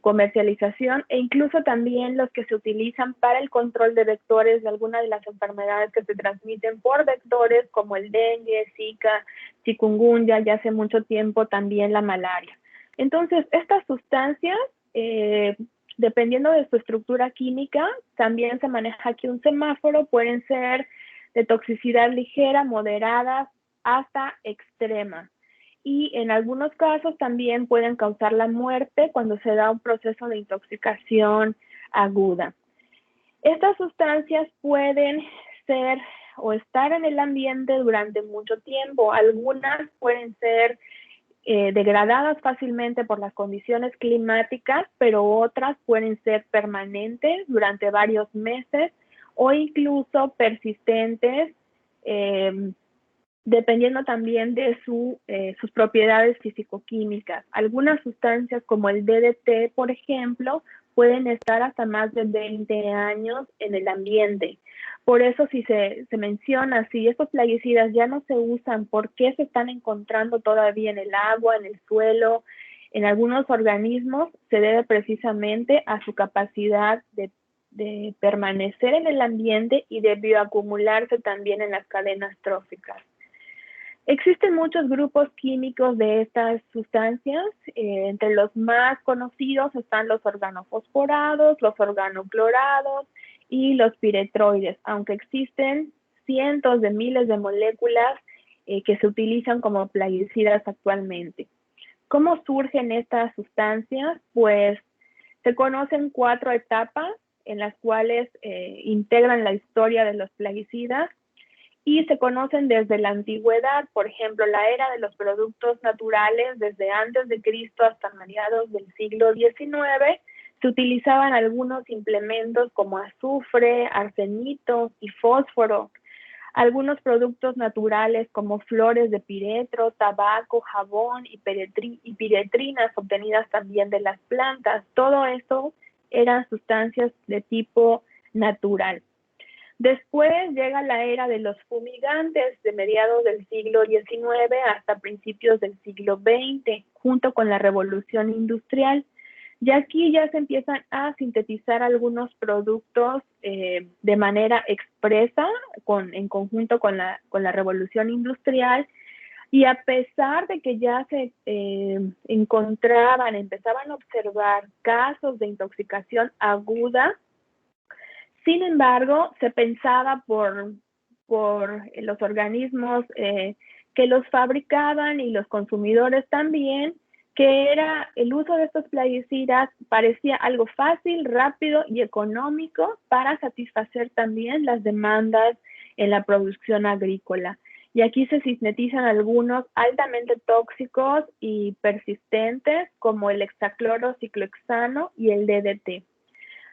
[SPEAKER 4] comercialización e incluso también los que se utilizan para el control de vectores de algunas de las enfermedades que se transmiten por vectores como el dengue, zika, chikungunya y hace mucho tiempo también la malaria. Entonces, estas sustancias, dependiendo de su estructura química, también se maneja aquí un semáforo, pueden ser de toxicidad ligera, moderada, hasta extrema. Y en algunos casos también pueden causar la muerte cuando se da un proceso de intoxicación aguda. Estas sustancias pueden ser o estar en el ambiente durante mucho tiempo. Algunas pueden ser degradadas fácilmente por las condiciones climáticas, pero otras pueden ser permanentes durante varios meses o incluso persistentes, dependiendo también de sus propiedades físico-químicas. Algunas sustancias como el DDT, por ejemplo, pueden estar hasta más de 20 años en el ambiente. Por eso, si se menciona, si estos plaguicidas ya no se usan, ¿por qué se están encontrando todavía en el agua, en el suelo, en algunos organismos? Se debe precisamente a su capacidad de permanecer en el ambiente y de bioacumularse también en las cadenas tróficas. Existen muchos grupos químicos de estas sustancias. Entre los más conocidos están los organofosforados, los organoclorados y los piretroides, aunque existen cientos de miles de moléculas que se utilizan como plaguicidas actualmente. ¿Cómo surgen estas sustancias? Pues se conocen 4 etapas en las cuales integran la historia de los plaguicidas y se conocen desde la antigüedad, por ejemplo, la era de los productos naturales, desde antes de Cristo hasta mediados del siglo XIX, se utilizaban algunos implementos como azufre, arsenito y fósforo. Algunos productos naturales como flores de piretro, tabaco, jabón y piretrinas obtenidas también de las plantas. Todo esto eran sustancias de tipo natural. Después llega la era de los fumigantes de mediados del siglo XIX hasta principios del siglo XX, junto con la revolución industrial. Y aquí ya se empiezan a sintetizar algunos productos de manera expresa en conjunto con la revolución industrial. Y a pesar de que ya se empezaban a observar casos de intoxicación aguda, sin embargo, se pensaba por los organismos que los fabricaban y los consumidores también, que era el uso de estos plaguicidas parecía algo fácil, rápido y económico para satisfacer también las demandas en la producción agrícola. Y aquí se sintetizan algunos altamente tóxicos y persistentes, como el hexaclorociclohexano y el DDT.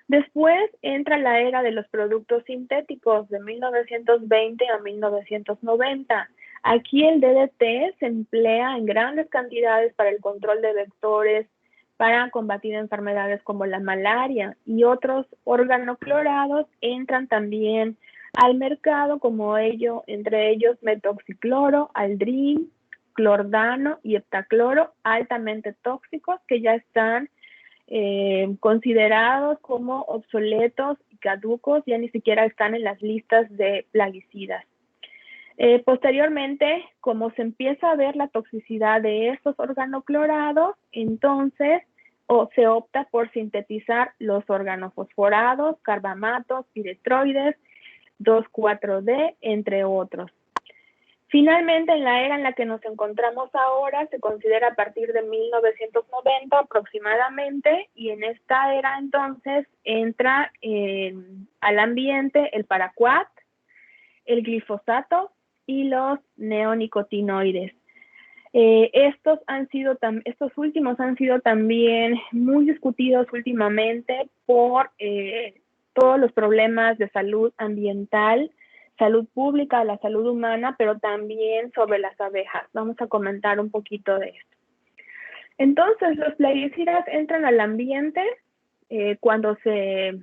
[SPEAKER 4] Después entra la era de los productos sintéticos de 1920 a 1990. Aquí el DDT se emplea en grandes cantidades para el control de vectores, para combatir enfermedades como la malaria, y otros organoclorados entran también al mercado, entre ellos metoxicloro, aldrin, clordano y heptacloro, altamente tóxicos que ya están considerados como obsoletos y caducos, ya ni siquiera están en las listas de plaguicidas. Posteriormente, como se empieza a ver la toxicidad de estos organoclorados, entonces se opta por sintetizar los organofosforados, carbamatos, piretroides, 2,4-D, entre otros. Finalmente, en la era en la que nos encontramos ahora, se considera a partir de 1990 aproximadamente, y en esta era entonces entra al ambiente el paraquat, el glifosato y los neonicotinoides. Estos últimos han sido también muy discutidos últimamente por todos los problemas de salud ambiental, salud pública, la salud humana, pero también sobre las abejas. Vamos a comentar un poquito de esto. Entonces, los plaguicidas entran al ambiente cuando se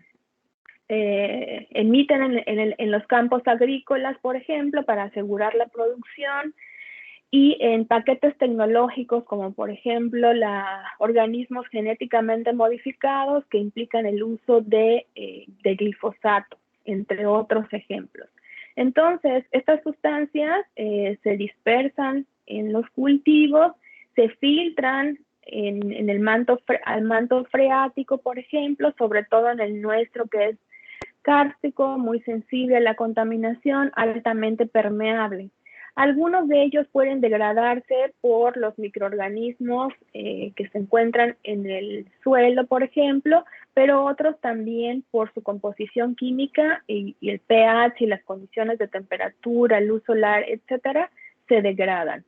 [SPEAKER 4] emiten en los campos agrícolas, por ejemplo, para asegurar la producción, y en paquetes tecnológicos como por ejemplo organismos genéticamente modificados que implican el uso de glifosato, entre otros ejemplos. Entonces, estas sustancias se dispersan en los cultivos, se filtran en el al manto freático, por ejemplo, sobre todo en el nuestro, que es kárstico, muy sensible a la contaminación, altamente permeable. Algunos de ellos pueden degradarse por los microorganismos que se encuentran en el suelo, por ejemplo, pero otros también por su composición química y el pH y las condiciones de temperatura, luz solar, etcétera, se degradan.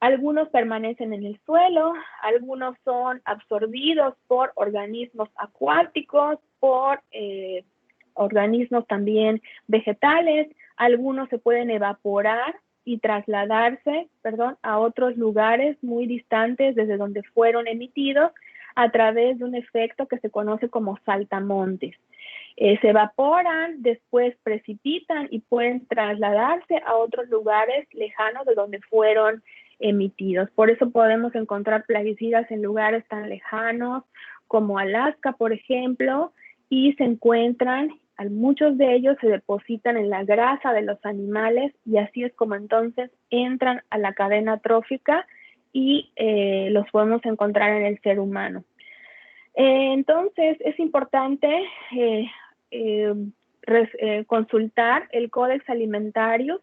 [SPEAKER 4] Algunos permanecen en el suelo, algunos son absorbidos por organismos acuáticos, por organismos también vegetales, algunos se pueden evaporar y trasladarse, a otros lugares muy distantes desde donde fueron emitidos a través de un efecto que se conoce como saltamontes. Se evaporan, después precipitan y pueden trasladarse a otros lugares lejanos de donde fueron emitidos. Por eso podemos encontrar plaguicidas en lugares tan lejanos como Alaska, por ejemplo, y se encuentran, muchos de ellos se depositan en la grasa de los animales y así es como entonces entran a la cadena trófica y los podemos encontrar en el ser humano. Entonces es importante consultar el Codex Alimentarius,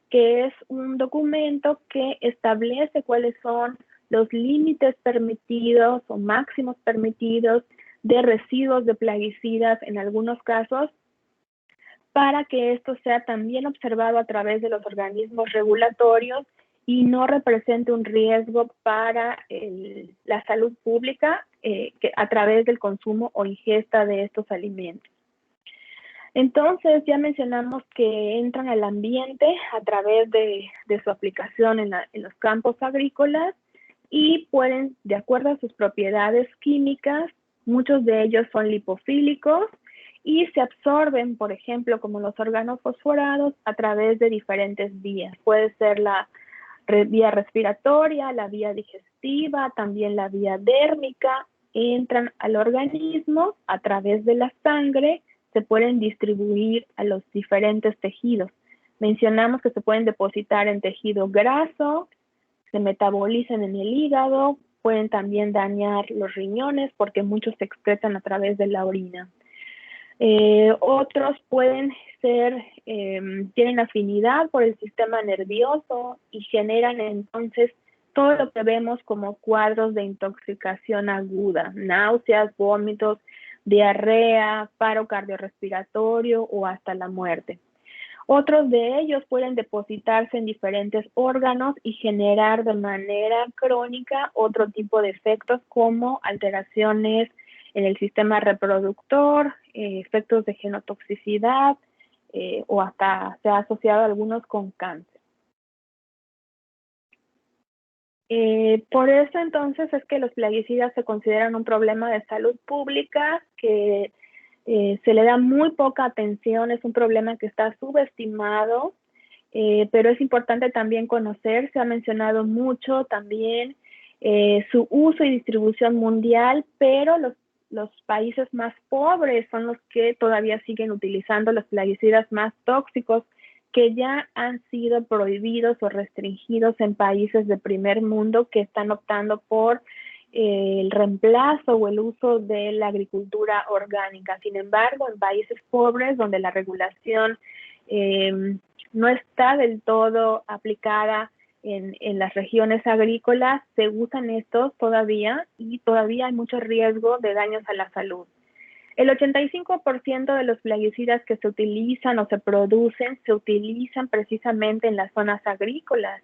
[SPEAKER 4] que es un documento que establece cuáles son los límites permitidos o máximos permitidos de residuos de plaguicidas en algunos casos, para que esto sea también observado a través de los organismos regulatorios y no represente un riesgo para la salud pública a través del consumo o ingesta de estos alimentos. Entonces, ya mencionamos que entran al ambiente a través de su aplicación en los campos agrícolas y pueden, de acuerdo a sus propiedades químicas, muchos de ellos son lipofílicos y se absorben, por ejemplo, como los organofosforados, a través de diferentes vías. Puede ser la vía respiratoria, la vía digestiva, también la vía dérmica. Entran al organismo a través de la sangre, se pueden distribuir a los diferentes tejidos. Mencionamos que se pueden depositar en tejido graso, se metabolizan en el hígado, pueden también dañar los riñones porque muchos se excretan a través de la orina. Otros pueden ser, tienen afinidad por el sistema nervioso y generan entonces todo lo que vemos como cuadros de intoxicación aguda, náuseas, vómitos, diarrea, paro cardiorrespiratorio o hasta la muerte. Otros de ellos pueden depositarse en diferentes órganos y generar de manera crónica otro tipo de efectos como alteraciones en el sistema reproductor, efectos de genotoxicidad o hasta se ha asociado a algunos con cáncer. Por eso entonces es que los plaguicidas se consideran un problema de salud pública que se le da muy poca atención, es un problema que está subestimado, pero es importante también conocer, se ha mencionado mucho también su uso y distribución mundial, pero los países más pobres son los que todavía siguen utilizando los plaguicidas más tóxicos que ya han sido prohibidos o restringidos en países de primer mundo que están optando por el reemplazo o el uso de la agricultura orgánica. Sin embargo, en países pobres donde la regulación no está del todo aplicada en las regiones agrícolas, se usan estos todavía y todavía hay mucho riesgo de daños a la salud. El 85% de los plaguicidas que se utilizan o se utilizan precisamente en las zonas agrícolas.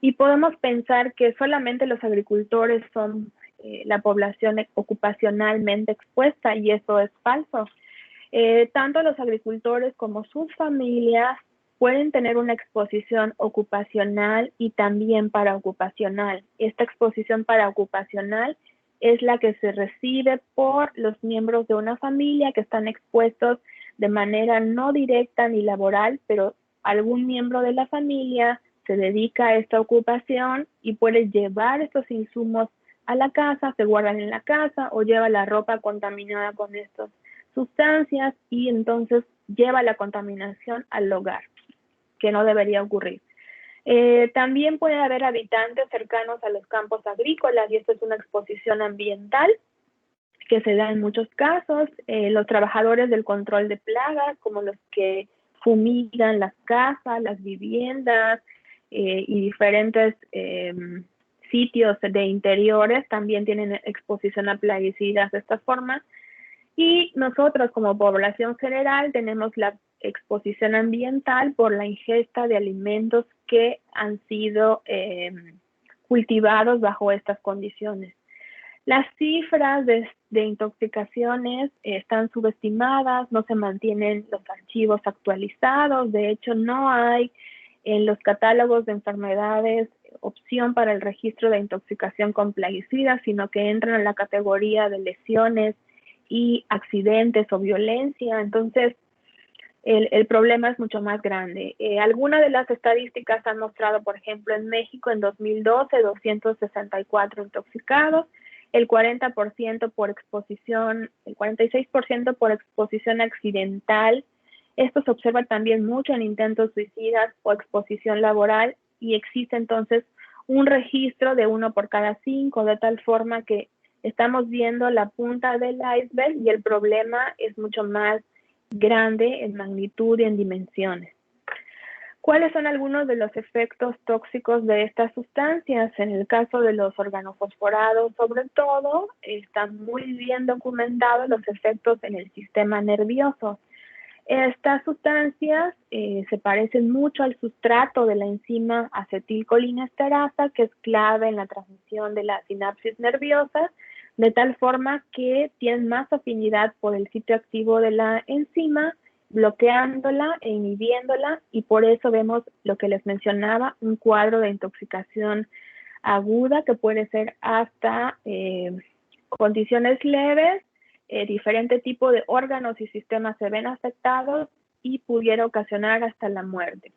[SPEAKER 4] Y podemos pensar que solamente los agricultores son la población ocupacionalmente expuesta, y eso es falso. Tanto los agricultores como sus familias pueden tener una exposición ocupacional y también paraocupacional. Esta exposición paraocupacional es la que se recibe por los miembros de una familia que están expuestos de manera no directa ni laboral, pero algún miembro de la familia se dedica a esta ocupación y puede llevar estos insumos a la casa, se guardan en la casa o lleva la ropa contaminada con estas sustancias y entonces lleva la contaminación al hogar, que no debería ocurrir. También puede haber habitantes cercanos a los campos agrícolas y esto es una exposición ambiental que se da en muchos casos. Los trabajadores del control de plagas, como los que fumigan las casas, las viviendas y diferentes sitios de interiores, también tienen exposición a plaguicidas de esta forma. Y nosotros como población general tenemos la exposición ambiental por la ingesta de alimentos que han sido cultivados bajo estas condiciones. Las cifras de intoxicaciones están subestimadas, no se mantienen los archivos actualizados, de hecho no hay en los catálogos de enfermedades opción para el registro de intoxicación con plaguicidas, sino que entran en la categoría de lesiones y accidentes o violencia. Entonces, el problema es mucho más grande. Algunas de las estadísticas han mostrado, por ejemplo, en México en 2012, 264 intoxicados, el 40% por exposición, el 46% por exposición accidental. Esto se observa también mucho en intentos suicidas o exposición laboral y existe entonces un registro de 1 por cada 5, de tal forma que estamos viendo la punta del iceberg y el problema es mucho más grande en magnitud y en dimensiones. ¿Cuáles son algunos de los efectos tóxicos de estas sustancias? En el caso de los organofosforados, sobre todo, están muy bien documentados los efectos en el sistema nervioso. Estas sustancias se parecen mucho al sustrato de la enzima acetilcolinesterasa, que es clave en la transmisión de la sinapsis nerviosa, de tal forma que tienen más afinidad por el sitio activo de la enzima, bloqueándola e inhibiéndola, y por eso vemos lo que les mencionaba, un cuadro de intoxicación aguda que puede ser hasta condiciones leves, diferente tipo de órganos y sistemas se ven afectados y pudiera ocasionar hasta la muerte.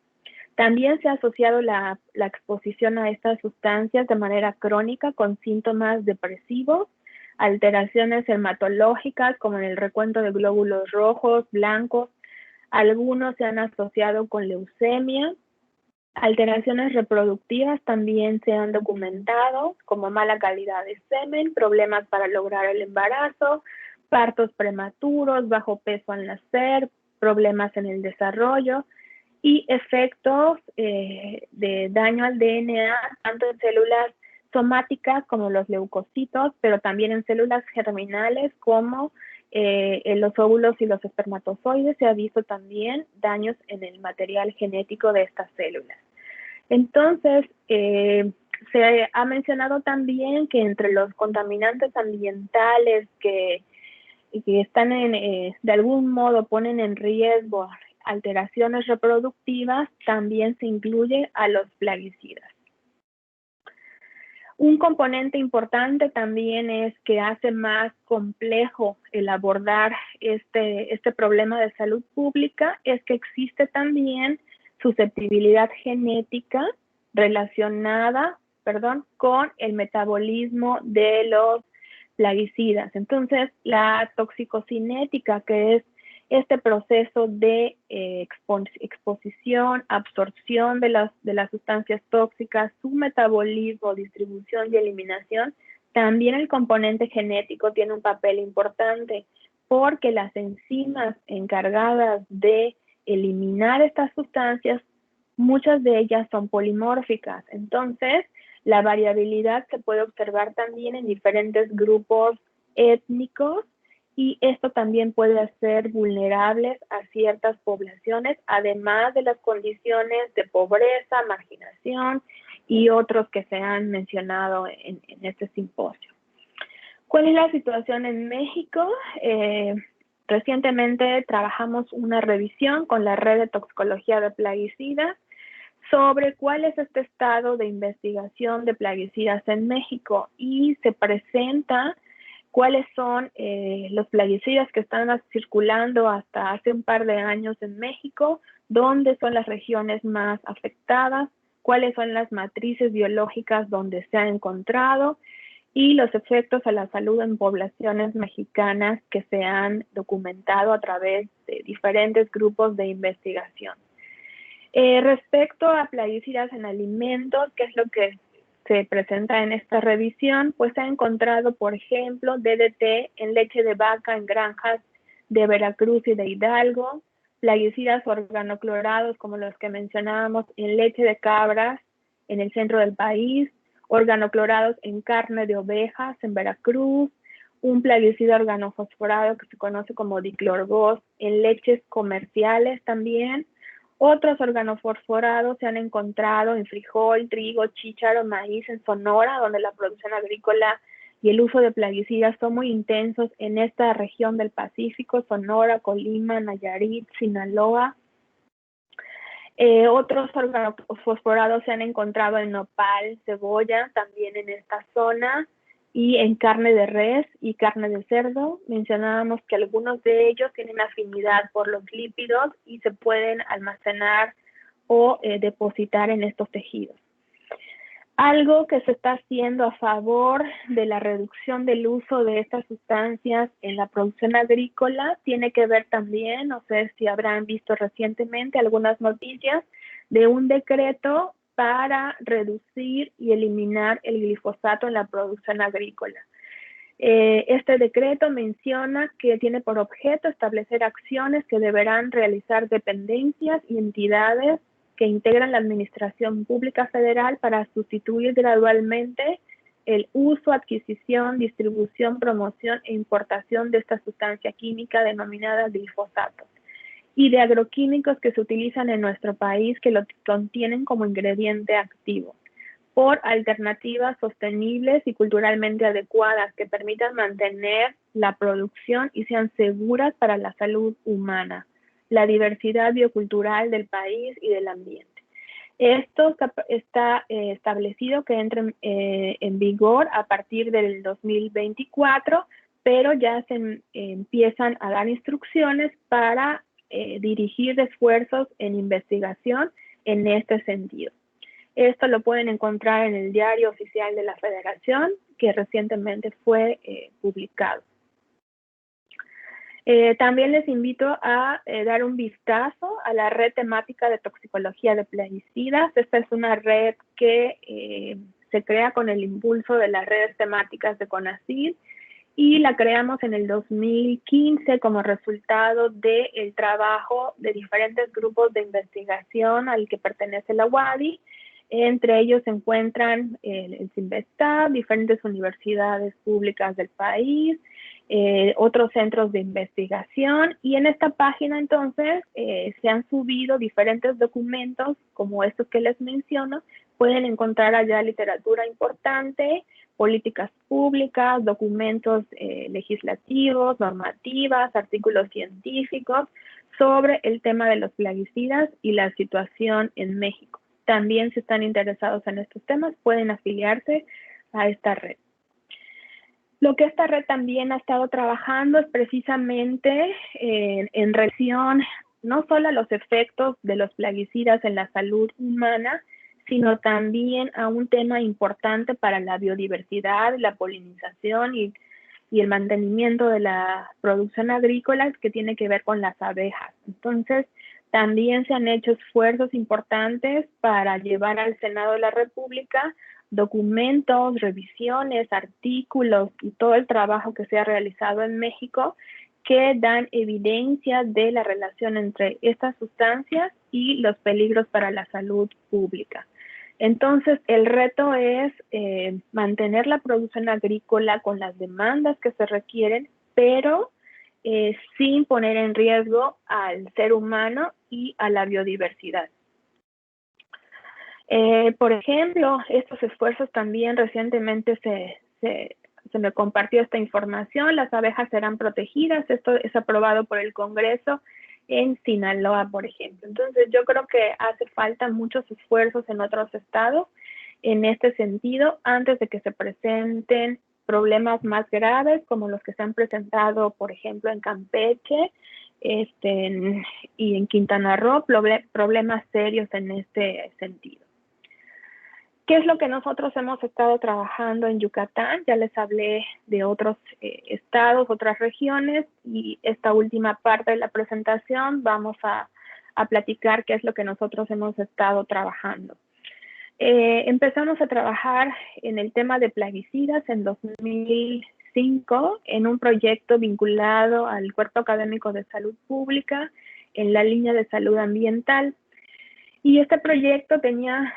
[SPEAKER 4] También se ha asociado la exposición a estas sustancias de manera crónica con síntomas depresivos, alteraciones hematológicas como en el recuento de glóbulos rojos, blancos. Algunos se han asociado con leucemia. Alteraciones reproductivas también se han documentado, como mala calidad de semen, problemas para lograr el embarazo, partos prematuros, bajo peso al nacer, problemas en el desarrollo y efectos de daño al DNA, tanto en células somáticas como los leucocitos, pero también en células germinales como en los óvulos y los espermatozoides. Se ha visto también daños en el material genético de estas células. Entonces, se ha mencionado también que entre los contaminantes ambientales que están de algún modo ponen en riesgo alteraciones reproductivas, también se incluye a los plaguicidas. Un componente importante también es que hace más complejo el abordar este problema de salud pública, es que existe también susceptibilidad genética relacionada, con el metabolismo de los plaguicidas. Entonces, la toxicocinética, que es este proceso de exposición, absorción de las sustancias tóxicas, su metabolismo, distribución y eliminación, también el componente genético tiene un papel importante, porque las enzimas encargadas de eliminar estas sustancias, muchas de ellas son polimórficas. Entonces, la variabilidad se puede observar también en diferentes grupos étnicos, y esto también puede hacer vulnerables a ciertas poblaciones, además de las condiciones de pobreza, marginación y otros que se han mencionado en este simposio. ¿Cuál es la situación en México? Recientemente trabajamos una revisión con la Red de Toxicología de Plaguicidas sobre cuál es este estado de investigación de plaguicidas en México, y se presenta cuáles son los plaguicidas que están circulando hasta hace un par de años en México, dónde son las regiones más afectadas, cuáles son las matrices biológicas donde se ha encontrado y los efectos a la salud en poblaciones mexicanas que se han documentado a través de diferentes grupos de investigación. Respecto a plaguicidas en alimentos, ¿qué es lo que se presenta en esta revisión? Pues se ha encontrado, por ejemplo, DDT en leche de vaca en granjas de Veracruz y de Hidalgo, plaguicidas organoclorados como los que mencionábamos en leche de cabras en el centro del país, organoclorados en carne de ovejas en Veracruz, un plaguicida organofosforado que se conoce como diclorgos en leches comerciales también. Otros organofosforados se han encontrado en frijol, trigo, chícharo, maíz en Sonora, donde la producción agrícola y el uso de plaguicidas son muy intensos en esta región del Pacífico, Sonora, Colima, Nayarit, Sinaloa. Otros organofosforados se han encontrado en nopal, cebolla, también en esta zona, y en carne de res y carne de cerdo. Mencionábamos que algunos de ellos tienen afinidad por los lípidos y se pueden almacenar o depositar en estos tejidos. Algo que se está haciendo a favor de la reducción del uso de estas sustancias en la producción agrícola tiene que ver también, no sé si habrán visto recientemente algunas noticias de un decreto para reducir y eliminar el glifosato en la producción agrícola. Este decreto menciona que tiene por objeto establecer acciones que deberán realizar dependencias y entidades que integran la Administración Pública Federal para sustituir gradualmente el uso, adquisición, distribución, promoción e importación de esta sustancia química denominada glifosato y de agroquímicos que se utilizan en nuestro país que lo contienen como ingrediente activo, por alternativas sostenibles y culturalmente adecuadas que permitan mantener la producción y sean seguras para la salud humana, la diversidad biocultural del país y del ambiente. Esto está establecido que entre en vigor a partir del 2024, pero ya se empiezan a dar instrucciones para dirigir esfuerzos en investigación en este sentido. Esto lo pueden encontrar en el Diario Oficial de la Federación, que recientemente fue publicado. También les invito a dar un vistazo a la red temática de toxicología de plaguicidas. Esta es una red que se crea con el impulso de las redes temáticas de CONACYT y la creamos en el 2015 como resultado del trabajo de diferentes grupos de investigación al que pertenece la UADY. Entre ellos se encuentran el CINVESTAB, diferentes universidades públicas del país, otros centros de investigación, y en esta página entonces se han subido diferentes documentos como estos que les menciono. Pueden encontrar allá literatura importante, políticas públicas, documentos legislativos, normativas, artículos científicos sobre el tema de los plaguicidas y la situación en México. También si están interesados en estos temas pueden afiliarse a esta red. Lo que esta red también ha estado trabajando es precisamente en relación no solo a los efectos de los plaguicidas en la salud humana, sino también a un tema importante para la biodiversidad, la polinización y el mantenimiento de la producción agrícola, que tiene que ver con las abejas. Entonces, también se han hecho esfuerzos importantes para llevar al Senado de la República documentos, revisiones, artículos y todo el trabajo que se ha realizado en México que dan evidencia de la relación entre estas sustancias y los peligros para la salud pública. Entonces, el reto es mantener la producción agrícola con las demandas que se requieren, pero sin poner en riesgo al ser humano y a la biodiversidad. Por ejemplo, estos esfuerzos también recientemente se se me compartió esta información, las abejas serán protegidas, esto es aprobado por el Congreso en Sinaloa, por ejemplo. Entonces, yo creo que hace falta muchos esfuerzos en otros estados en este sentido, antes de que se presenten problemas más graves, como los que se han presentado, por ejemplo, en Campeche y en Quintana Roo, problemas serios en este sentido. ¿Qué es lo que nosotros hemos estado trabajando en Yucatán? Ya les hablé de otros estados, otras regiones, y esta última parte de la presentación vamos a platicar qué es lo que nosotros hemos estado trabajando. Empezamos a trabajar en el tema de plaguicidas en 2005 en un proyecto vinculado al Cuerpo Académico de Salud Pública en la línea de salud ambiental. Y este proyecto tenía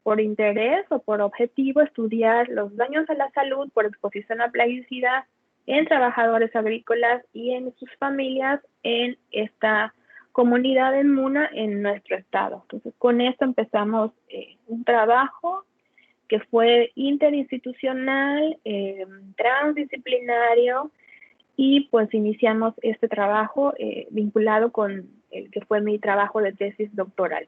[SPEAKER 4] por interés o por objetivo estudiar los daños a la salud por exposición a plaguicidas en trabajadores agrícolas y en sus familias en esta comunidad en Muna en nuestro estado. Entonces, con esto empezamos un trabajo que fue interinstitucional, transdisciplinario, y pues iniciamos este trabajo vinculado con el que fue mi trabajo de tesis doctoral.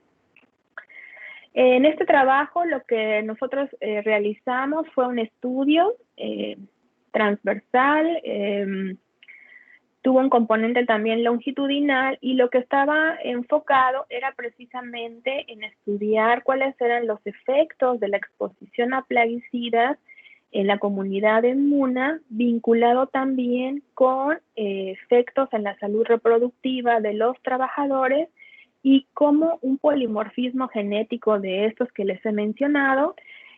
[SPEAKER 4] En este trabajo lo que nosotros realizamos fue un estudio transversal, tuvo un componente también longitudinal, y lo que estaba enfocado era precisamente en estudiar cuáles eran los efectos de la exposición a plaguicidas en la comunidad de Muna, vinculado también con efectos en la salud reproductiva de los trabajadores, y cómo un polimorfismo genético de estos que les he mencionado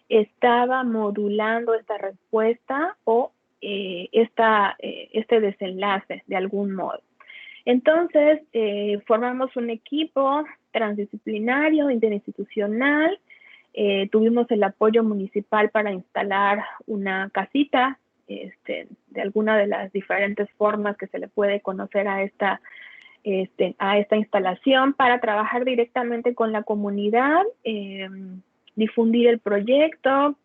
[SPEAKER 4] estaba modulando esta respuesta o este desenlace de algún modo. Entonces, formamos un equipo transdisciplinario, interinstitucional, tuvimos el apoyo municipal para instalar una casita, de alguna de las diferentes formas que se le puede conocer a esta instalación, para trabajar directamente con la comunidad, difundir el proyecto.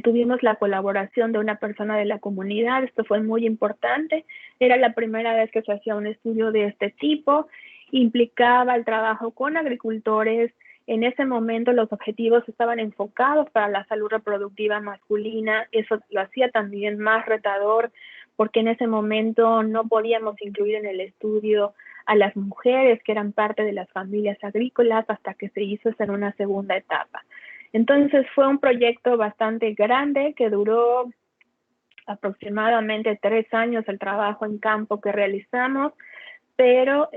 [SPEAKER 4] Tuvimos la colaboración de una persona de la comunidad, esto fue muy importante, era la primera vez que se hacía un estudio de este tipo, implicaba el trabajo con agricultores. En ese momento los objetivos estaban enfocados para la salud reproductiva masculina, eso lo hacía también más retador, porque en ese momento no podíamos incluir en el estudio a las mujeres que eran parte de las familias agrícolas hasta que se hizo en una segunda etapa. Entonces fue un proyecto bastante grande que duró aproximadamente 3 años el trabajo en campo que realizamos, pero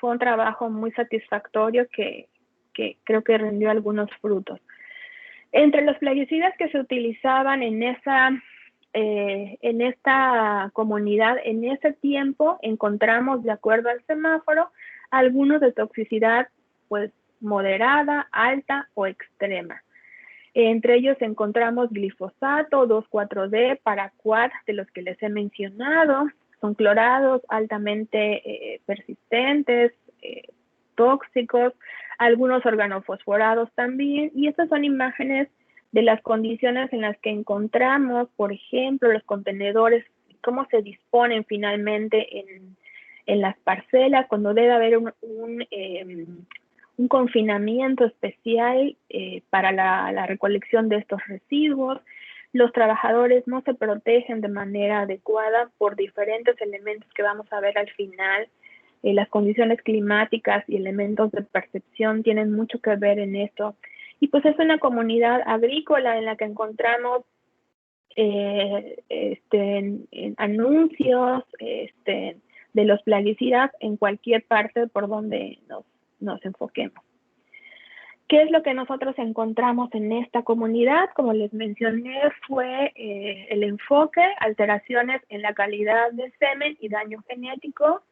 [SPEAKER 4] fue un trabajo muy satisfactorio que creo que rindió algunos frutos. Entre los plaguicidas que se utilizaban en esta comunidad, en ese tiempo encontramos, de acuerdo al semáforo, algunos de toxicidad pues moderada, alta o extrema. Entre ellos encontramos glifosato, 2,4-D, paraquat, de los que les he mencionado, son clorados altamente persistentes, tóxicos, algunos organofosforados también, y estas son imágenes de las condiciones en las que encontramos, por ejemplo, los contenedores, cómo se disponen finalmente en las parcelas, cuando debe haber un confinamiento especial para la recolección de estos residuos. Los trabajadores no se protegen de manera adecuada por diferentes elementos que vamos a ver al final. Las condiciones climáticas y elementos de percepción tienen mucho que ver en esto. Y pues es una comunidad agrícola en la que encontramos anuncios de los plaguicidas en cualquier parte por donde nos enfoquemos. ¿Qué es lo que nosotros encontramos en esta comunidad? Como les mencioné, fue el enfoque, alteraciones en la calidad del semen y daño genético.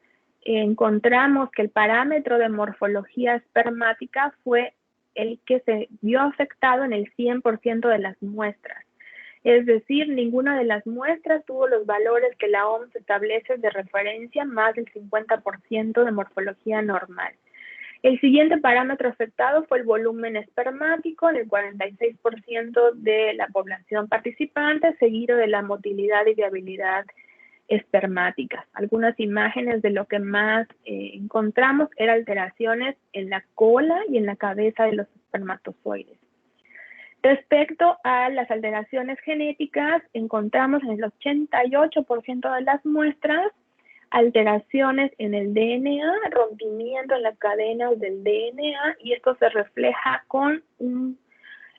[SPEAKER 4] Encontramos que el parámetro de morfología espermática fue el que se vio afectado en el 100% de las muestras. Es decir, ninguna de las muestras tuvo los valores que la OMS establece de referencia, más del 50% de morfología normal. El siguiente parámetro afectado fue el volumen espermático en el 46% de la población participante, seguido de la motilidad y viabilidad espermáticas. Algunas imágenes de lo que más encontramos eran alteraciones en la cola y en la cabeza de los espermatozoides. Respecto a las alteraciones genéticas, encontramos en el 88% de las muestras alteraciones en el DNA, rompimiento en las cadenas del DNA, y esto se refleja con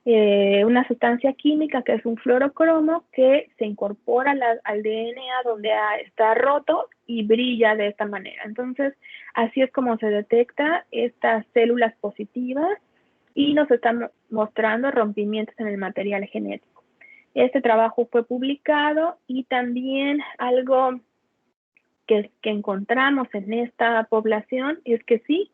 [SPEAKER 4] una sustancia química que es un fluorocromo que se incorpora al DNA donde está roto y brilla de esta manera. Entonces, así es como se detecta estas células positivas y nos están mostrando rompimientos en el material genético. Este trabajo fue publicado y también algo que encontramos en esta población es que sí,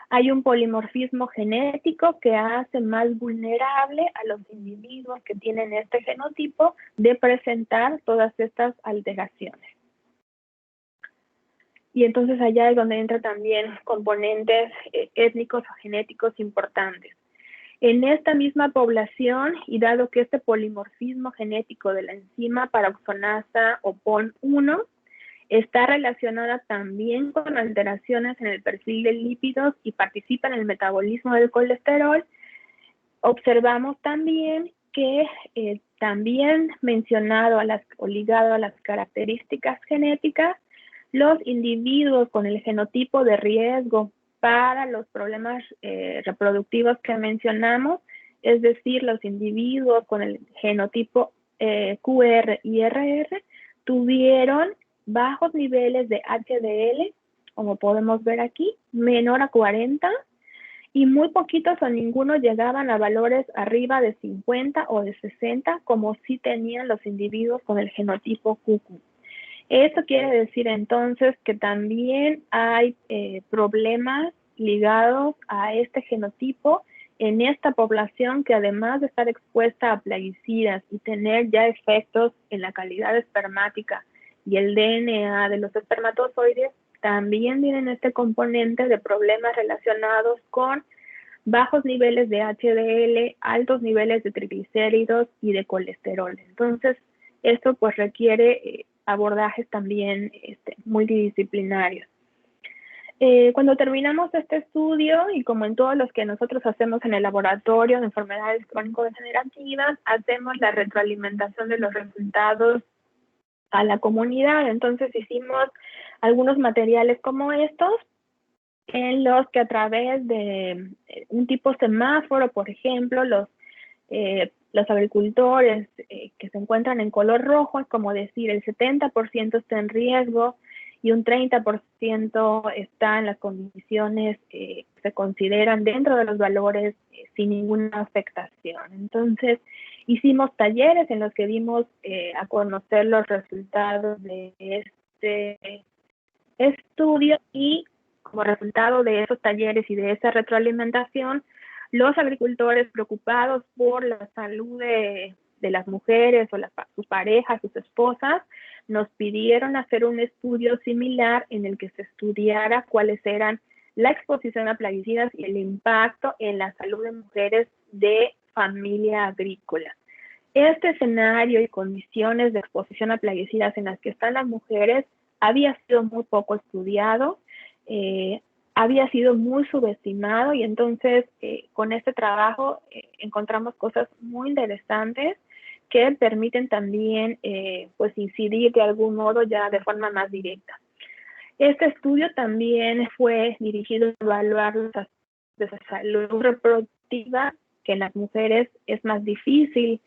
[SPEAKER 4] hay un polimorfismo genético que hace más vulnerable a los individuos que tienen este genotipo de presentar todas estas alteraciones. Y entonces allá es donde entran también componentes étnicos o genéticos importantes. En esta misma población, y dado que este polimorfismo genético de la enzima paroxonasa o PON1 está relacionada también con alteraciones en el perfil de lípidos y participa en el metabolismo del colesterol, observamos también que también mencionado o ligado a las características genéticas, los individuos con el genotipo de riesgo para los problemas reproductivos que mencionamos, es decir, los individuos con el genotipo QR y RR, tuvieron bajos niveles de HDL, como podemos ver aquí, menor a 40, y muy poquitos o ninguno llegaban a valores arriba de 50 o de 60, como sí tenían los individuos con el genotipo QQ. Esto quiere decir entonces que también hay problemas ligados a este genotipo en esta población que, además de estar expuesta a plaguicidas y tener ya efectos en la calidad espermática y el DNA de los espermatozoides, también tienen este componente de problemas relacionados con bajos niveles de HDL, altos niveles de triglicéridos y de colesterol. Entonces, esto pues requiere abordajes también multidisciplinarios. Cuando terminamos este estudio, y como en todos los que nosotros hacemos en el laboratorio de enfermedades crónico-degenerativas, hacemos la retroalimentación de los resultados a la comunidad. Entonces hicimos algunos materiales como estos, en los que a través de un tipo semáforo, por ejemplo, los agricultores que se encuentran en color rojo, es como decir, el 70% está en riesgo y un 30% está en las condiciones que se consideran dentro de los valores sin ninguna afectación. Entonces, hicimos talleres en los que dimos a conocer los resultados de este estudio, y como resultado de esos talleres y de esa retroalimentación, los agricultores preocupados por la salud de las mujeres o sus parejas, sus esposas, nos pidieron hacer un estudio similar en el que se estudiara cuáles eran la exposición a plaguicidas y el impacto en la salud de mujeres de familia agrícola. Este escenario y condiciones de exposición a plaguicidas en las que están las mujeres había sido muy poco estudiado, había sido muy subestimado, y entonces con este trabajo encontramos cosas muy interesantes que permiten también pues incidir de algún modo ya de forma más directa. Este estudio también fue dirigido a evaluar los aspectos de salud reproductiva, que en las mujeres es más difícil,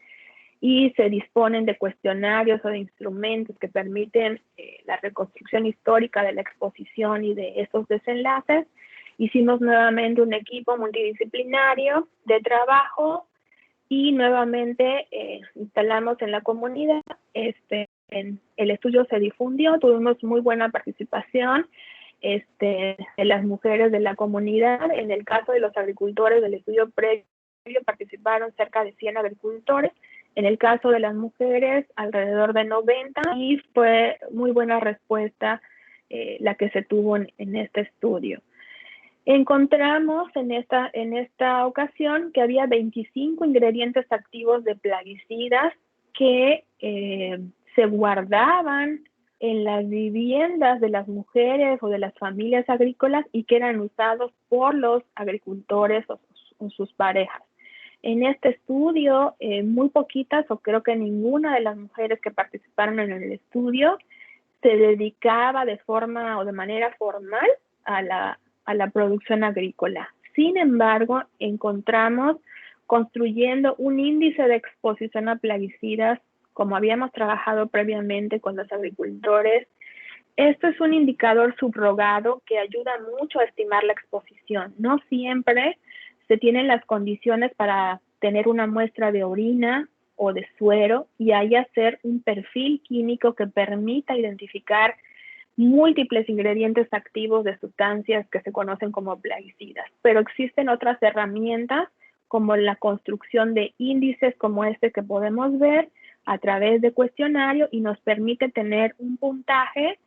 [SPEAKER 4] y se disponen de cuestionarios o de instrumentos que permiten la reconstrucción histórica de la exposición y de esos desenlaces. Hicimos nuevamente un equipo multidisciplinario de trabajo y nuevamente instalamos en la comunidad. El estudio se difundió, tuvimos muy buena participación de las mujeres de la comunidad. En el caso de los agricultores del estudio previo participaron cerca de 100 agricultores. En el caso de las mujeres, alrededor de 90, y fue muy buena respuesta la que se tuvo en este estudio. Encontramos en esta ocasión que había 25 ingredientes activos de plaguicidas que se guardaban en las viviendas de las mujeres o de las familias agrícolas y que eran usados por los agricultores o sus parejas. En este estudio, muy poquitas o creo que ninguna de las mujeres que participaron en el estudio se dedicaba de forma o de manera formal a la producción agrícola. Sin embargo, encontramos construyendo un índice de exposición a plaguicidas, como habíamos trabajado previamente con los agricultores. Esto es un indicador subrogado que ayuda mucho a estimar la exposición. No siempre se tienen las condiciones para tener una muestra de orina o de suero y ahí hacer un perfil químico que permita identificar múltiples ingredientes activos de sustancias que se conocen como plaguicidas. Pero existen otras herramientas como la construcción de índices como este que podemos ver a través de cuestionario y nos permite tener un puntaje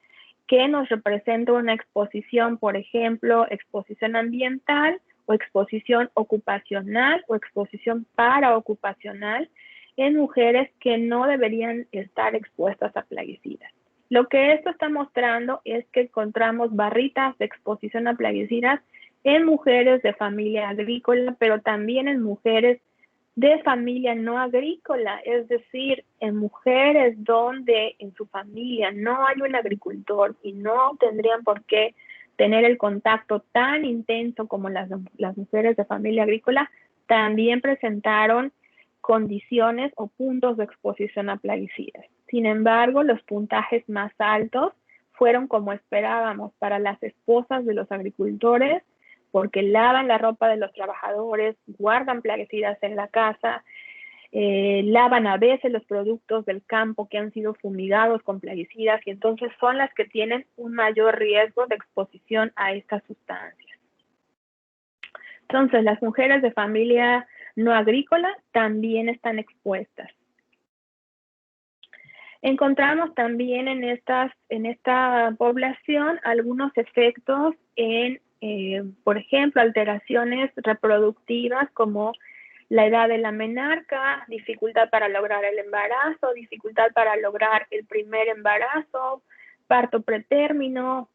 [SPEAKER 4] que nos representa una exposición, por ejemplo, exposición ambiental o exposición ocupacional o exposición paraocupacional en mujeres que no deberían estar expuestas a plaguicidas. Lo que esto está mostrando es que encontramos barritas de exposición a plaguicidas en mujeres de familia agrícola, pero también en mujeres de familia no agrícola, es decir, en mujeres donde en su familia no hay un agricultor y no tendrían por qué tener el contacto tan intenso como las mujeres de familia agrícola, también presentaron condiciones o puntos de exposición a plaguicidas. Sin embargo, los puntajes más altos fueron como esperábamos para las esposas de los agricultores, porque lavan la ropa de los trabajadores, guardan plaguicidas en la casa, lavan a veces los productos del campo que han sido fumigados con plaguicidas y entonces son las que tienen un mayor riesgo de exposición a estas sustancias. Entonces, las mujeres de familia no agrícola también están expuestas. Encontramos también en esta población algunos efectos en, por ejemplo, alteraciones reproductivas como la edad de la menarca, dificultad para lograr el embarazo, dificultad para lograr el primer embarazo, parto pretérmino,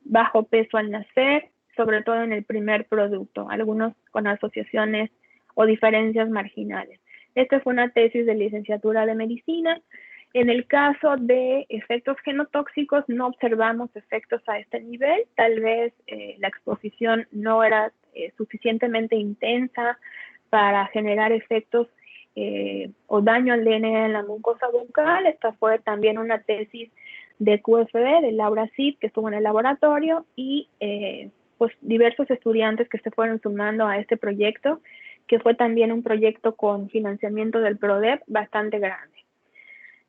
[SPEAKER 4] bajo peso al nacer, sobre todo en el primer producto, algunos con asociaciones o diferencias marginales. Esta fue una tesis de licenciatura de medicina. En el caso de efectos genotóxicos no observamos efectos a este nivel, tal vez la exposición no era suficientemente intensa para generar efectos o daño al DNA en la mucosa bucal. Esta fue también una tesis de QFB, de Laura Cid, que estuvo en el laboratorio y pues diversos estudiantes que se fueron sumando a este proyecto, que fue también un proyecto con financiamiento del PRODEP bastante grande.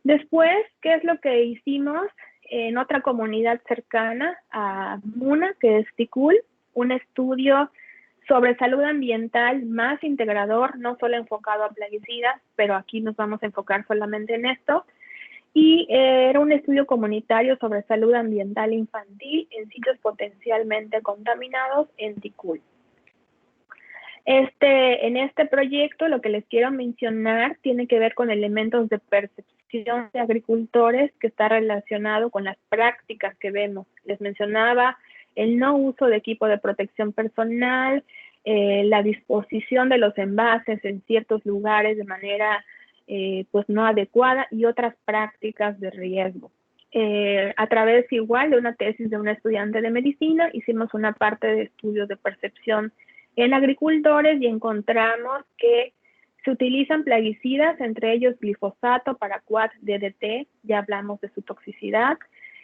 [SPEAKER 4] Después, ¿qué es lo que hicimos en otra comunidad cercana a Muna, que es Ticul? Un estudio sobre salud ambiental más integrador, no solo enfocado a plaguicidas, pero aquí nos vamos a enfocar solamente en esto. Y era un estudio comunitario sobre salud ambiental infantil en sitios potencialmente contaminados en Ticul. En este proyecto lo que les quiero mencionar tiene que ver con elementos de percepción de agricultores que está relacionado con las prácticas que vemos. Les mencionaba el no uso de equipo de protección personal, la disposición de los envases en ciertos lugares de manera pues no adecuada y otras prácticas de riesgo. A través igual de una tesis de una estudiante de medicina hicimos una parte de estudios de percepción en agricultores y encontramos que se utilizan plaguicidas, entre ellos glifosato, paraquat, DDT, ya hablamos de su toxicidad.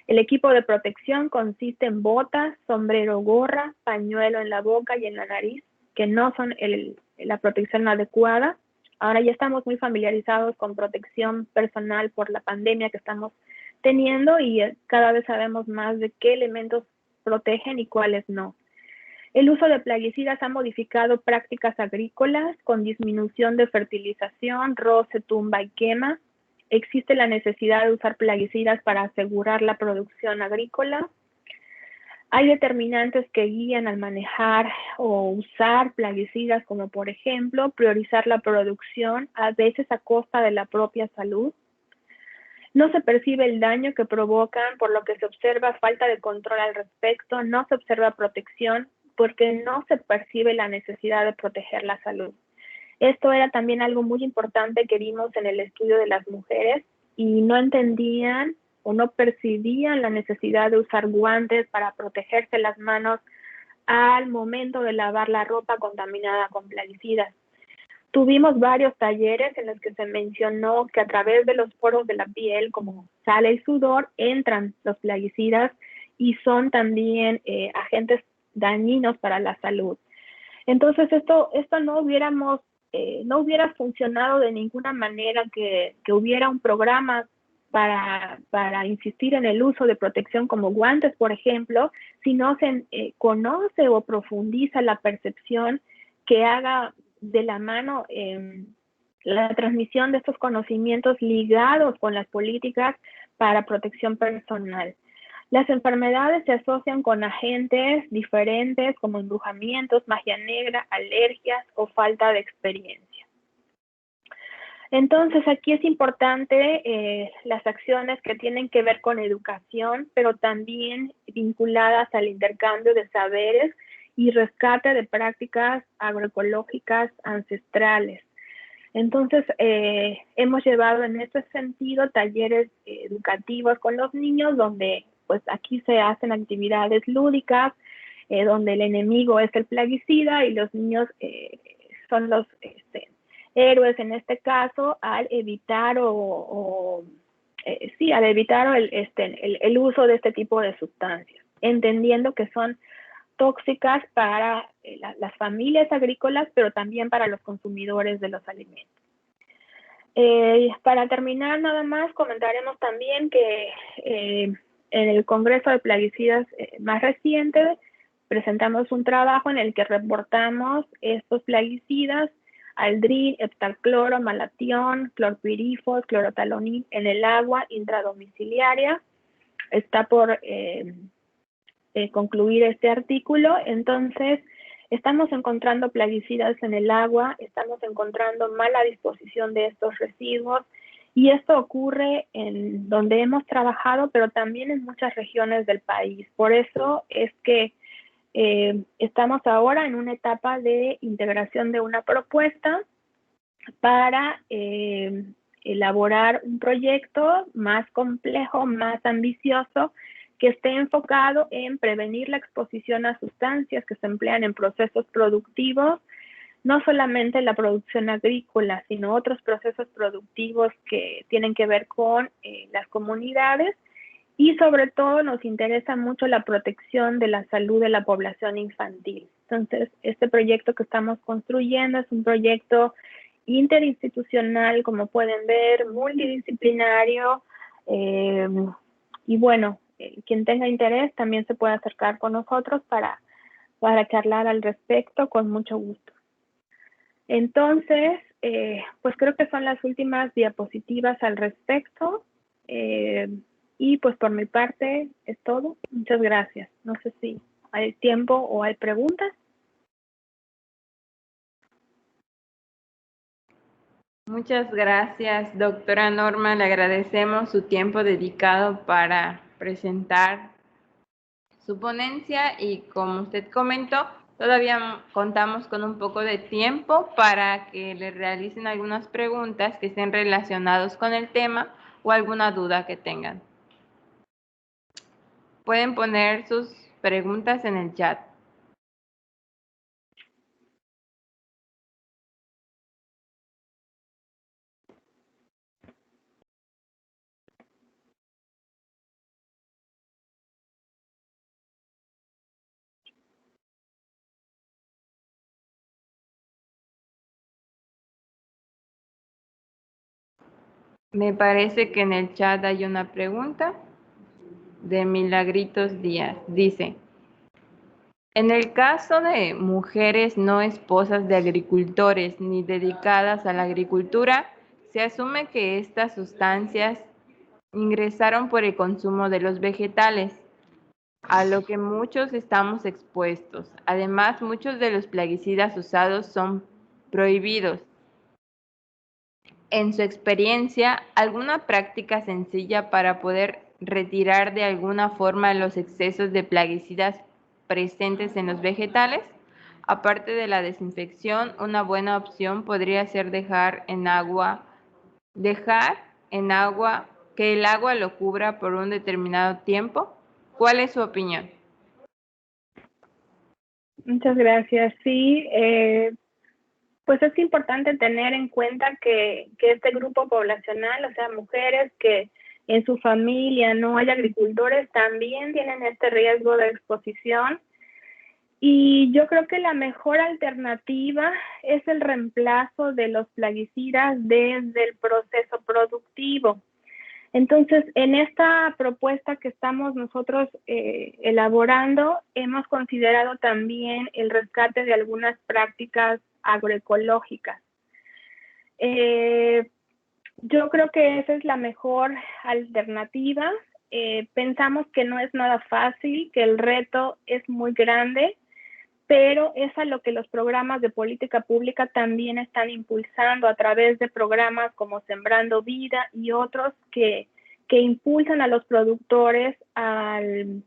[SPEAKER 4] El equipo de protección consiste en botas, sombrero, gorra, pañuelo en la boca y en la nariz, que no son la protección adecuada. Ahora ya estamos muy familiarizados con protección personal por la pandemia que estamos teniendo y cada vez sabemos más de qué elementos protegen y cuáles no. El uso de plaguicidas ha modificado prácticas agrícolas con disminución de fertilización, roce, tumba y quema. Existe la necesidad de usar plaguicidas para asegurar la producción agrícola. Hay determinantes que guían al manejar o usar plaguicidas, como por ejemplo, priorizar la producción, a veces a costa de la propia salud. No se percibe el daño que provocan, por lo que se observa falta de control al respecto, no se observa protección, porque no se percibe la necesidad de proteger la salud. Esto era también algo muy importante que vimos en el estudio de las mujeres, y no entendían o no percibían la necesidad de usar guantes para protegerse las manos al momento de lavar la ropa contaminada con plaguicidas. Tuvimos varios talleres en los que se mencionó que a través de los poros de la piel, como sale el sudor, entran los plaguicidas y son también agentes dañinos para la salud. Entonces, esto no hubiera funcionado de ninguna manera que hubiera un programa para insistir en el uso de protección como guantes, por ejemplo, si no se conoce o profundiza la percepción que haga de la mano la transmisión de estos conocimientos ligados con las políticas para protección personal. Las enfermedades se asocian con agentes diferentes como embrujamientos, magia negra, alergias o falta de experiencia. Entonces, aquí es importante las acciones que tienen que ver con educación, pero también vinculadas al intercambio de saberes y rescate de prácticas agroecológicas ancestrales. Entonces, hemos llevado en este sentido talleres educativos con los niños, donde pues aquí se hacen actividades lúdicas, donde el enemigo es el plaguicida y los niños son los héroes en este caso al evitar el uso de este tipo de sustancias, entendiendo que son tóxicas para las familias agrícolas, pero también para los consumidores de los alimentos. Para terminar, nada más comentaremos también que en el Congreso de Plaguicidas más reciente presentamos un trabajo en el que reportamos estos plaguicidas, aldrin, heptacloro, malatión, clorpirifos, clorotalonin en el agua intradomiciliaria. Está por concluir este artículo. Entonces, estamos encontrando plaguicidas en el agua, estamos encontrando mala disposición de estos residuos, y esto ocurre en donde hemos trabajado, pero también en muchas regiones del país. Por eso es que estamos ahora en una etapa de integración de una propuesta para elaborar un proyecto más complejo, más ambicioso, que esté enfocado en prevenir la exposición a sustancias que se emplean en procesos productivos, no solamente la producción agrícola, sino otros procesos productivos que tienen que ver con las comunidades, y sobre todo nos interesa mucho la protección de la salud de la población infantil. Entonces, este proyecto que estamos construyendo es un proyecto interinstitucional, como pueden ver, multidisciplinario, y bueno, quien tenga interés también se puede acercar con nosotros para charlar al respecto con mucho gusto. Entonces, pues creo que son las últimas diapositivas al respecto. Y pues por mi parte es todo. Muchas gracias. No sé si hay tiempo o hay preguntas.
[SPEAKER 2] Muchas gracias, doctora Norma. Le agradecemos su tiempo dedicado para presentar su ponencia, y como usted comentó, todavía contamos con un poco de tiempo para que le realicen algunas preguntas que estén relacionadas con el tema o alguna duda que tengan. Pueden poner sus preguntas en el chat. Me parece que en el chat hay una pregunta de Milagritos Díaz. Dice: en el caso de mujeres no esposas de agricultores ni dedicadas a la agricultura, se asume que estas sustancias ingresaron por el consumo de los vegetales. a lo que muchos estamos expuestos. Además, muchos de los plaguicidas usados son prohibidos. En su experiencia, ¿alguna práctica sencilla para poder retirar de alguna forma los excesos de plaguicidas presentes en los vegetales? Aparte de la desinfección, una buena opción podría ser dejar en agua que el agua lo cubra por un determinado tiempo. ¿Cuál es su opinión?
[SPEAKER 4] Muchas gracias. Sí, pues es importante tener en cuenta que este grupo poblacional, o sea, mujeres que en su familia no hay agricultores, también tienen este riesgo de exposición. Y yo creo que la mejor alternativa es el reemplazo de los plaguicidas desde el proceso productivo. Entonces, en esta propuesta que estamos nosotros elaborando, hemos considerado también el rescate de algunas prácticas agroecológicas. Yo creo que esa es la mejor alternativa. Pensamos que no es nada fácil, que el reto es muy grande, pero es a lo que los programas de política pública también están impulsando a través de programas como Sembrando Vida y otros que impulsan a los productores al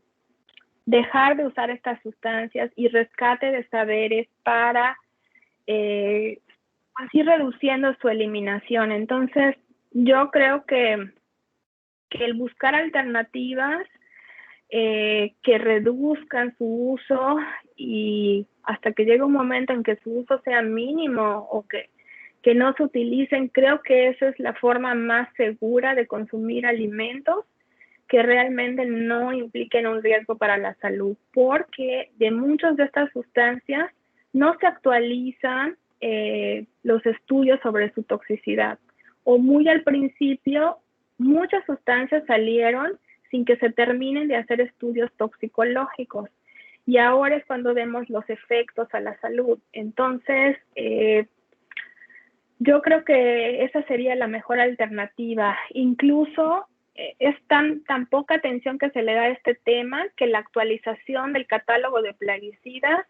[SPEAKER 4] dejar de usar estas sustancias y rescate de saberes para así reduciendo su eliminación. Entonces, yo creo que el buscar alternativas que reduzcan su uso y hasta que llegue un momento en que su uso sea mínimo o que no se utilicen, creo que esa es la forma más segura de consumir alimentos que realmente no impliquen un riesgo para la salud, porque de muchas de estas sustancias no se actualizan los estudios sobre su toxicidad, o muy al principio muchas sustancias salieron sin que se terminen de hacer estudios toxicológicos. Y ahora es cuando vemos los efectos a la salud. Entonces, yo creo que esa sería la mejor alternativa. Incluso es tan poca atención que se le da a este tema que la actualización del catálogo de plaguicidas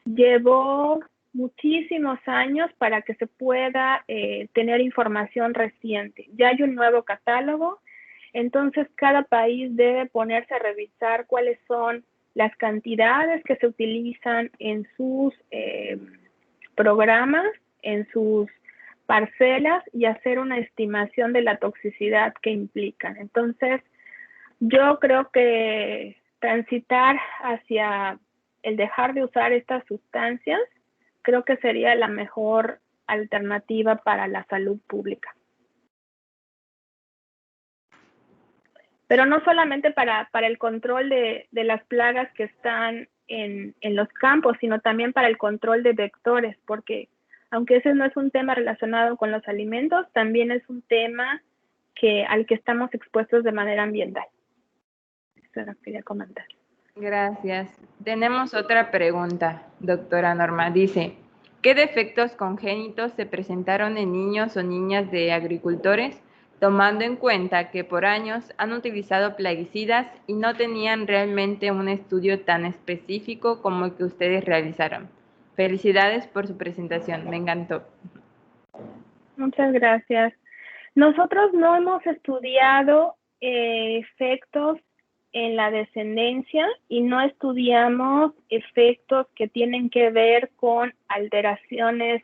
[SPEAKER 4] llevó muchísimos años para que se pueda tener información reciente. Ya hay un nuevo catálogo. Entonces, cada país debe ponerse a revisar cuáles son las cantidades que se utilizan en sus programas, en sus parcelas y hacer una estimación de la toxicidad que implican. Entonces, yo creo que transitar hacia el dejar de usar estas sustancias, creo que sería la mejor alternativa para la salud pública. Pero no solamente para el control de las plagas que están en los campos, sino también para el control de vectores, porque aunque ese no es un tema relacionado con los alimentos, también es un tema al que estamos expuestos de manera ambiental. Eso era lo que quería comentar.
[SPEAKER 2] Gracias. Tenemos otra pregunta, doctora Norma. Dice, ¿qué defectos congénitos se presentaron en niños o niñas de agricultores, tomando en cuenta que por años han utilizado plaguicidas y no tenían realmente un estudio tan específico como el que ustedes realizaron? Felicidades por su presentación, me encantó.
[SPEAKER 4] Muchas gracias. Nosotros no hemos estudiado efectos en la descendencia y no estudiamos efectos que tienen que ver con alteraciones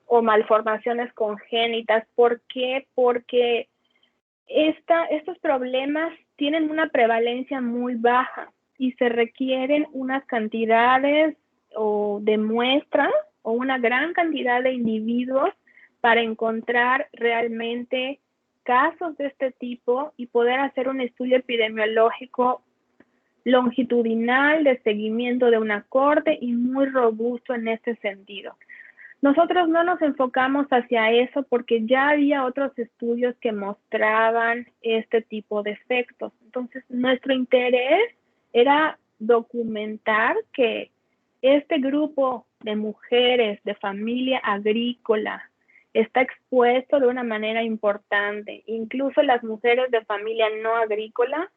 [SPEAKER 4] o malformaciones congénitas. ¿Por qué? Porque estos problemas tienen una prevalencia muy baja y se requieren unas cantidades o de muestras o una gran cantidad de individuos para encontrar realmente casos de este tipo y poder hacer un estudio epidemiológico longitudinal de seguimiento de una corte y muy robusto en este sentido. Nosotros no nos enfocamos hacia eso porque ya había otros estudios que mostraban este tipo de efectos. Entonces, nuestro interés era documentar que este grupo de mujeres de familia agrícola está expuesto de una manera importante. Incluso las mujeres de familia no agrícola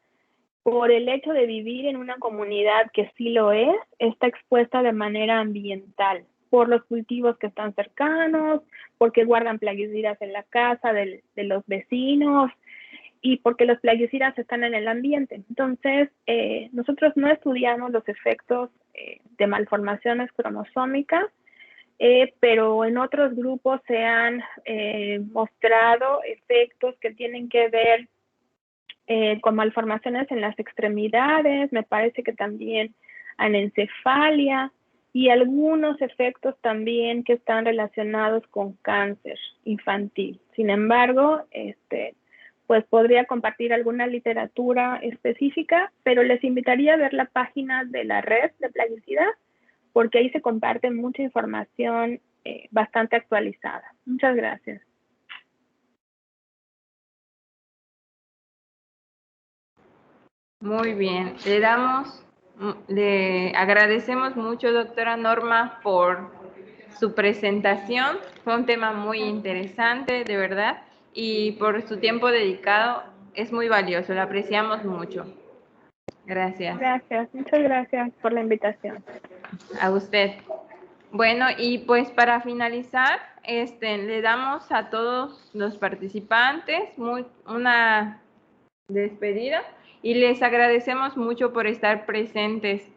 [SPEAKER 4] por el hecho de vivir en una comunidad que sí lo es, está expuesta de manera ambiental, por los cultivos que están cercanos, porque guardan plaguicidas en la casa de los vecinos y porque los plaguicidas están en el ambiente. Entonces, nosotros no estudiamos los efectos de malformaciones cromosómicas, pero en otros grupos se han mostrado efectos que tienen que ver con malformaciones en las extremidades, me parece que también anencefalia y algunos efectos también que están relacionados con cáncer infantil. Sin embargo, pues podría compartir alguna literatura específica, pero les invitaría a ver la página de la red de plaguicidas, porque ahí se comparte mucha información bastante actualizada. Muchas gracias.
[SPEAKER 2] Muy bien, le agradecemos mucho, doctora Norma, por su presentación. Fue un tema muy interesante, de verdad, y por su tiempo dedicado es muy valioso, lo apreciamos mucho. Gracias.
[SPEAKER 4] Gracias, muchas gracias por la invitación.
[SPEAKER 2] A usted. Bueno, y pues para finalizar, le damos a todos los participantes una despedida y les agradecemos mucho por estar presentes.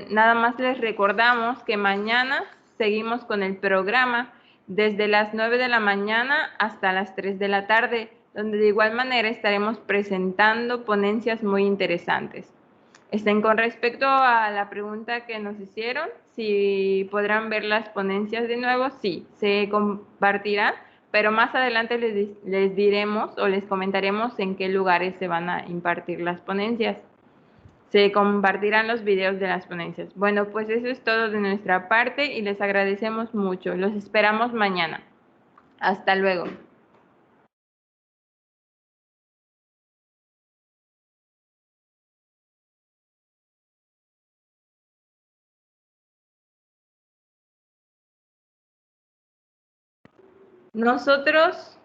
[SPEAKER 2] Nada más les recordamos que mañana seguimos con el programa desde las 9 de la mañana hasta las 3 de la tarde, donde de igual manera estaremos presentando ponencias muy interesantes. Con respecto a la pregunta que nos hicieron, si podrán ver las ponencias de nuevo, sí, se compartirán, pero más adelante les diremos o les comentaremos en qué lugares se van a impartir las ponencias. Se compartirán los videos de las ponencias. Bueno, pues eso es todo de nuestra parte y les agradecemos mucho. Los esperamos mañana. Hasta luego. Nosotros,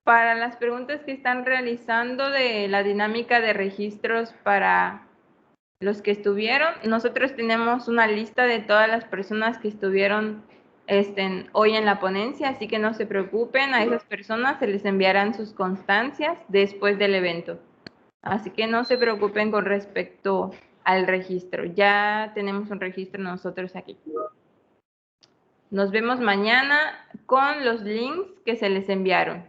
[SPEAKER 2] para las preguntas que están realizando de la dinámica de registros para los que estuvieron, nosotros tenemos una lista de todas las personas que estuvieron hoy en la ponencia, así que no se preocupen, a esas personas se les enviarán sus constancias después del evento. Así que no se preocupen con respecto al registro, ya tenemos un registro nosotros aquí. Nos vemos mañana con los links que se les enviaron.